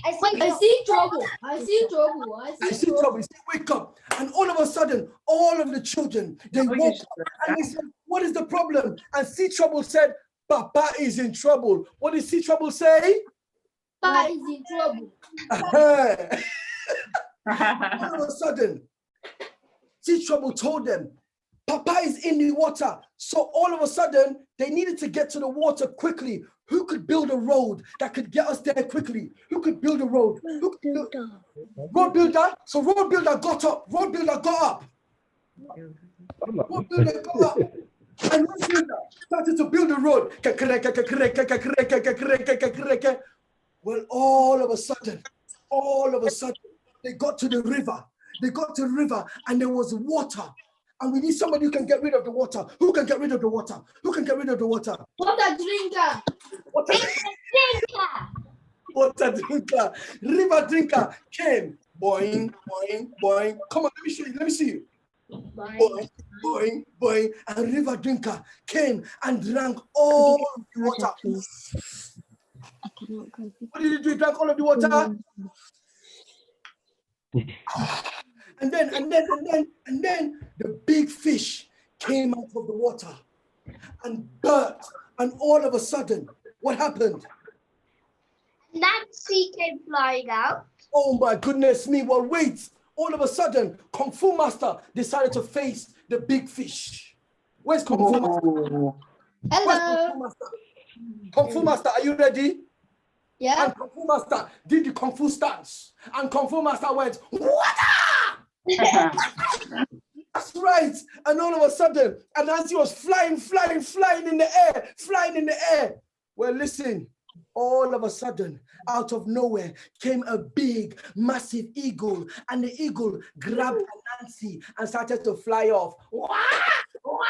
I see trouble. I see trouble. I see trouble. He said, wake up. And all of a sudden, all of the children, they woke up and they said, what is the problem? And see trouble said, Papa is in trouble. What did see trouble say? Papa is in trouble. All of a sudden, see trouble told them, Papa is in the water. So all of a sudden, they needed to get to the water quickly. Who could build a road that could get us there quickly? Who could build a road? Road builder. So road builder got up. Road builder got up. Road builder got up. And road builder started to build a road. Well, all of a sudden, they got to the river. They got to the river and there was water. And we need somebody who can get rid of the water. Who can get rid of the water? Who can get rid of the water? Water drinker. Water water drinker. River drinker came. Boing, boing, boing. Come on, let me show you. Let me see you. Boing, boing, boing. And river drinker came and drank all of the water. What did he do? He drank all of the water. And then the big fish came out of the water and burped. And all of a sudden, what happened? Nancy came flying out. Oh my goodness me. Well, wait. All of a sudden, Kung Fu Master decided to face the big fish. Where's Kung Fu Master? Hello. Where's Kung Fu Master? Kung Fu Master, are you ready? Yeah. And Kung Fu Master did the Kung Fu stance. And Kung Fu Master went, water! That's right. And all of a sudden, Anansi was flying in the air. Well, listen, all of a sudden, out of nowhere came a big, massive eagle. And the eagle grabbed Anansi and started to fly off. Wah! Wah!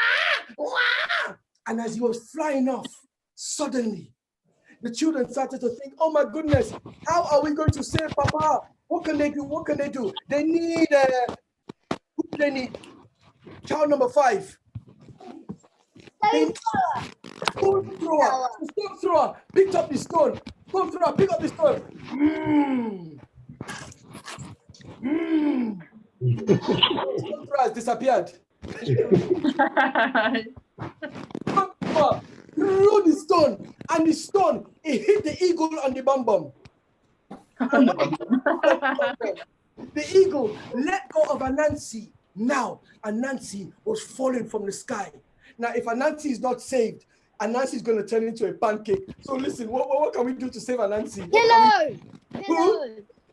Wah! And as he was flying off, suddenly, the children started to think, oh my goodness, how are we going to save Papa? What can they do? What can they do? They need, who do they need? Child number 5. Stone thrower. Stone thrower picked up the stone. Stone thrower picked up the stone. Stone thrower has disappeared. Stone thrower threw the stone, and the stone, it hit the eagle on the bum bum. The eagle let go of Anansi. Now, Anansi was falling from the sky. Now, if Anansi is not saved, Anansi is going to turn into a pancake. So listen, what can we do to save Anansi? Hello.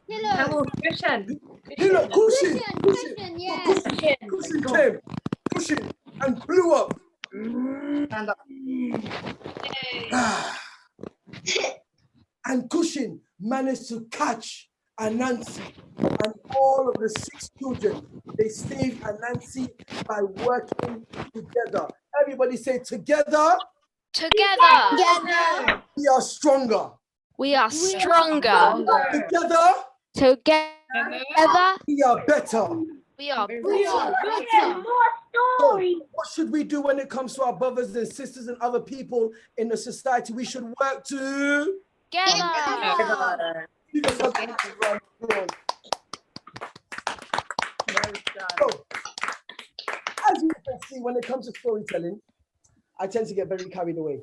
Hello, Cushion. Hello, Cushion. Cushion, yes. Cushion came. Cushion and blew up. And Cushion managed to catch Anansi, and all of the 6 children, they saved Anansi by working together. Everybody say together. Together. We are stronger. We are stronger. Together. Together. We are better. We are better. More stories. So, what should we do when it comes to our brothers and sisters and other people in the society? We should work together. So, as you can see, when it comes to storytelling, I tend to get very carried away.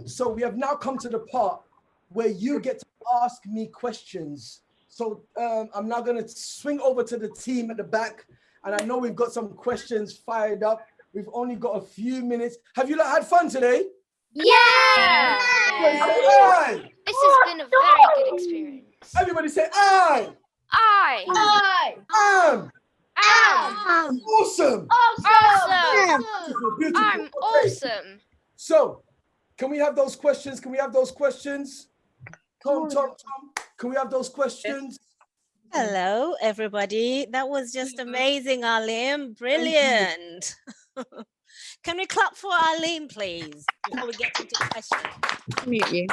So we have now come to the part where you get to ask me questions. So I'm now going to swing over to the team at the back, and I know we've got some questions fired up. We've only got a few minutes. Have you had fun today? Yeah. This has been a very good experience. Everybody say I. Am awesome. Beautiful. I'm awesome. So, can we have those questions? Tom, can we have those questions? Hello, everybody. That was just amazing, Alim. Brilliant. Can we clap for Alim, please, before we get into questions? Mute you,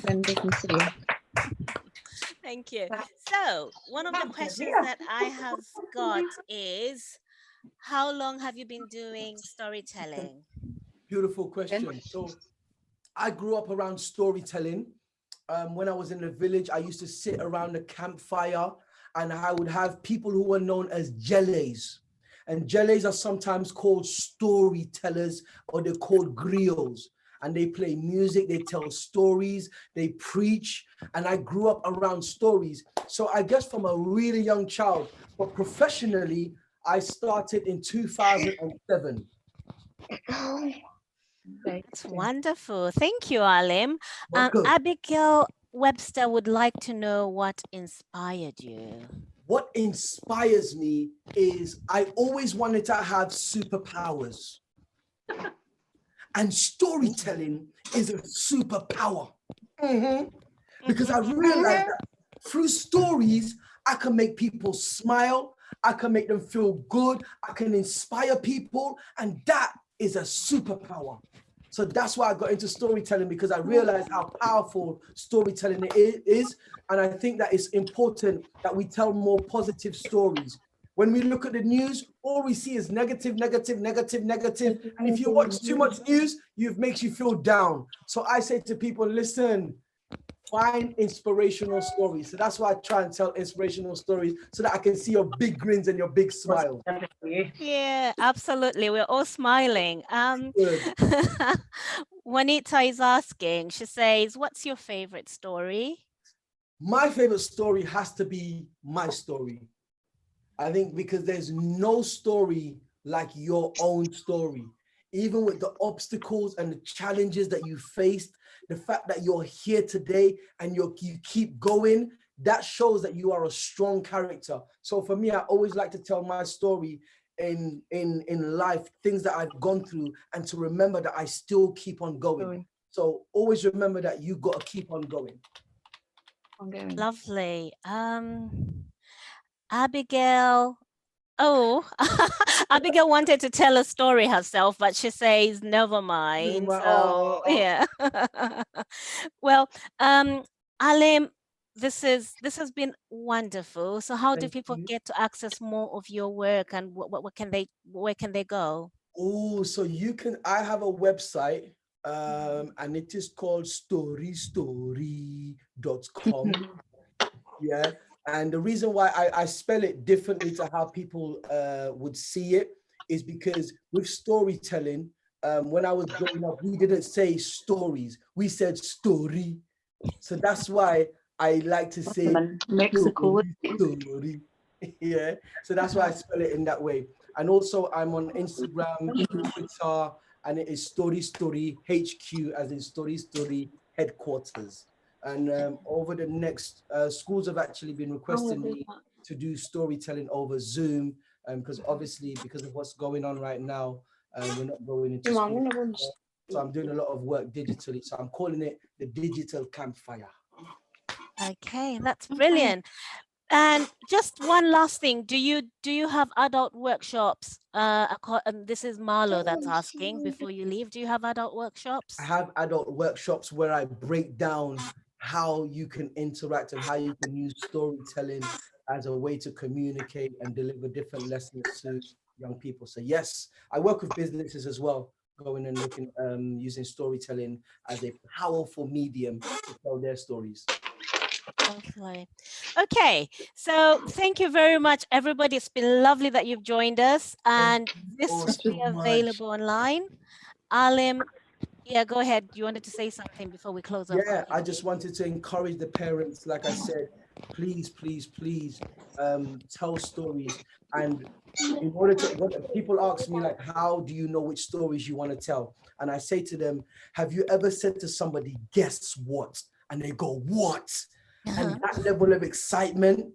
then they can see you. Thank you. So, one of the questions that I have got is, how long have you been doing storytelling? Beautiful question. So, I grew up around storytelling. When I was in the village, I used to sit around the campfire, and I would have people who were known as jellies. And jellies are sometimes called storytellers, or they're called griots. And they play music, they tell stories, they preach. And I grew up around stories. So I guess from a really young child, but professionally, I started in 2007. That's wonderful. Thank you, Alim. Abigail Webster would like to know what inspired you. What inspires me is I always wanted to have superpowers. And storytelling is a superpower. Because I realized that through stories, I can make people smile, I can make them feel good, I can inspire people, and that is a superpower. So that's why I got into storytelling, because I realized how powerful storytelling is. And I think that it's important that we tell more positive stories. When we look at the news, all we see is negative, negative, negative, negative. And if you watch too much news, it makes you feel down. So I say to people, listen, find inspirational stories. So that's why I try and tell inspirational stories, so that I can see your big grins and your big smile. Yeah, absolutely. We're all smiling. Juanita is asking, she says, what's your favorite story? My favorite story has to be my story. I think because there's no story like your own story. Even with the obstacles and the challenges that you faced, the fact that you're here today and you keep going, that shows that you are a strong character. So for me, I always like to tell my story in life, things that I've gone through, and to remember that I still keep on going. So always remember that you got to keep on going. Lovely. Abigail. Oh, Abigail wanted to tell a story herself, but she says, never mind. So yeah. Well, Alim, this has been wonderful. So how do people get to access more of your work, and where can they go? Oh, so I have a website, and it is called storie.com. Yeah. And the reason why I spell it differently to how people would see it is because with storytelling, when I was growing up, we didn't say stories, we said story. So that's why I like to say story. Yeah. So that's why I spell it in that way. And also I'm on Instagram, Twitter, and it is Storie HQ, as in Storie headquarters. And over the next, schools have actually been requesting me to do storytelling over Zoom, because obviously, because of what's going on right now, we're not going into school. So I'm doing a lot of work digitally. So I'm calling it the digital campfire. Okay, that's brilliant. And just one last thing, do you have adult workshops? This is Marlo that's asking, before you leave, do you have adult workshops? I have adult workshops where I break down how you can interact and how you can use storytelling as a way to communicate and deliver different lessons to young people. So yes, I work with businesses as well, going and looking, using storytelling as a powerful medium to tell their stories. Lovely. Okay, so thank you very much, everybody. It's been lovely that you've joined us, and this will be available online. Alim, yeah, go ahead. You wanted to say something before we close off? Yeah, I just wanted to encourage the parents, like I said, please, please, please, tell stories. And in order to, when people ask me, like, how do you know which stories you want to tell? And I say to them, have you ever said to somebody, guess what? And they go, what? And that level of excitement,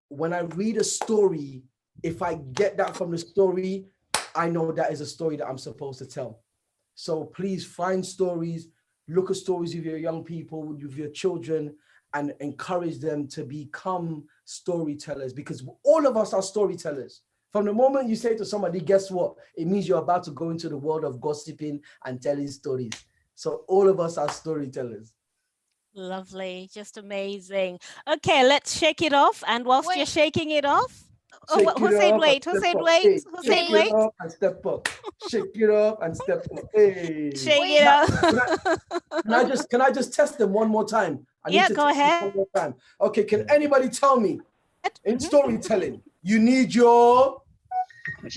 when I read a story, if I get that from the story, I know that is a story that I'm supposed to tell. So please find stories, look at stories with your young people, with your children, and encourage them to become storytellers, because all of us are storytellers. From the moment you say to somebody, guess what? It means you're about to go into the world of gossiping and telling stories. So all of us are storytellers. Lovely, just amazing. Okay, let's shake it off. And whilst you're shaking it off, who said wait? Who said wait? Who said wait? Shake it off and step up. Shake it off and step up. Hey. Shake it off. Can I just test them one more time? Yeah, go ahead. One more time. Okay, can anybody tell me, in storytelling, you need your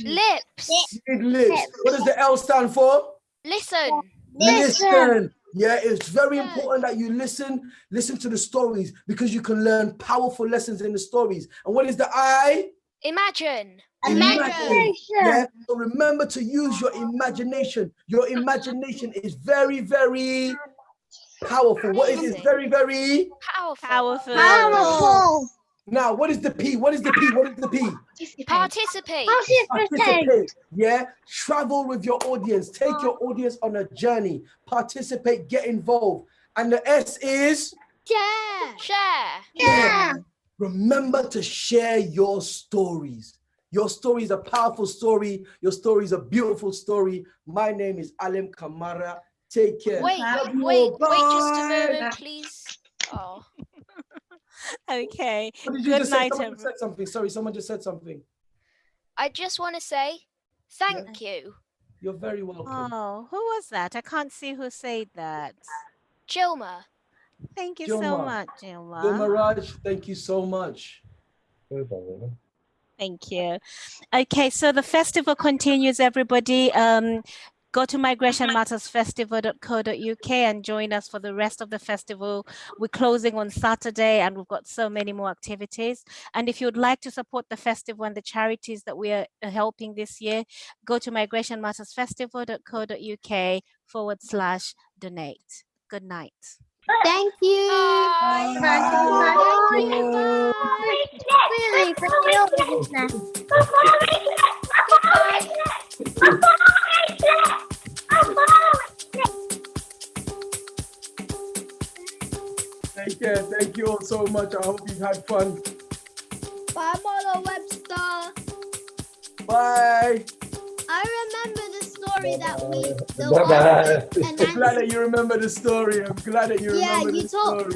lips. You need lips. What does the L stand for? Listen. Listen. Yeah, it's very important that you listen to the stories, because you can learn powerful lessons in the stories. And what is the I? Imagine. Yeah, so remember to use your imagination. Your imagination is very, very powerful. What is it? Very, very powerful. Now, what is the P? What is the P? What is the P? Participate. Participate. Yeah. Travel with your audience. Take your audience on a journey. Participate. Get involved. And the S is? Share. Yeah. Remember to share your stories. Your story is a powerful story. Your story is a beautiful story. My name is Alim Kamara. Take care. Wait just a moment, please. Oh. Okay. What did you Good just say? night, Someone just said something. Sorry, someone just said something. I just want to say thank you. You're very welcome. Oh, who was that? I can't see who said that. Jilma. Thank you so much, Jilma. Dilmaraj, thank you so much. Thank you. Okay, so the festival continues, everybody. Go to migrationmattersfestival.co.uk and join us for the rest of the festival. We're closing on Saturday and we've got so many more activities. And if you'd like to support the festival and the charities that we are helping this year, go to migrationmattersfestival.co.uk/donate. Good night. Thank you. Bye. Thank you. Really, for real, business. Take care. Thank you all so much. I hope you've had fun. Bye, Molo Webster. Bye. I remember the story that we. I'm glad that you remember the story. I'm glad that you remember the story. Yeah, you told.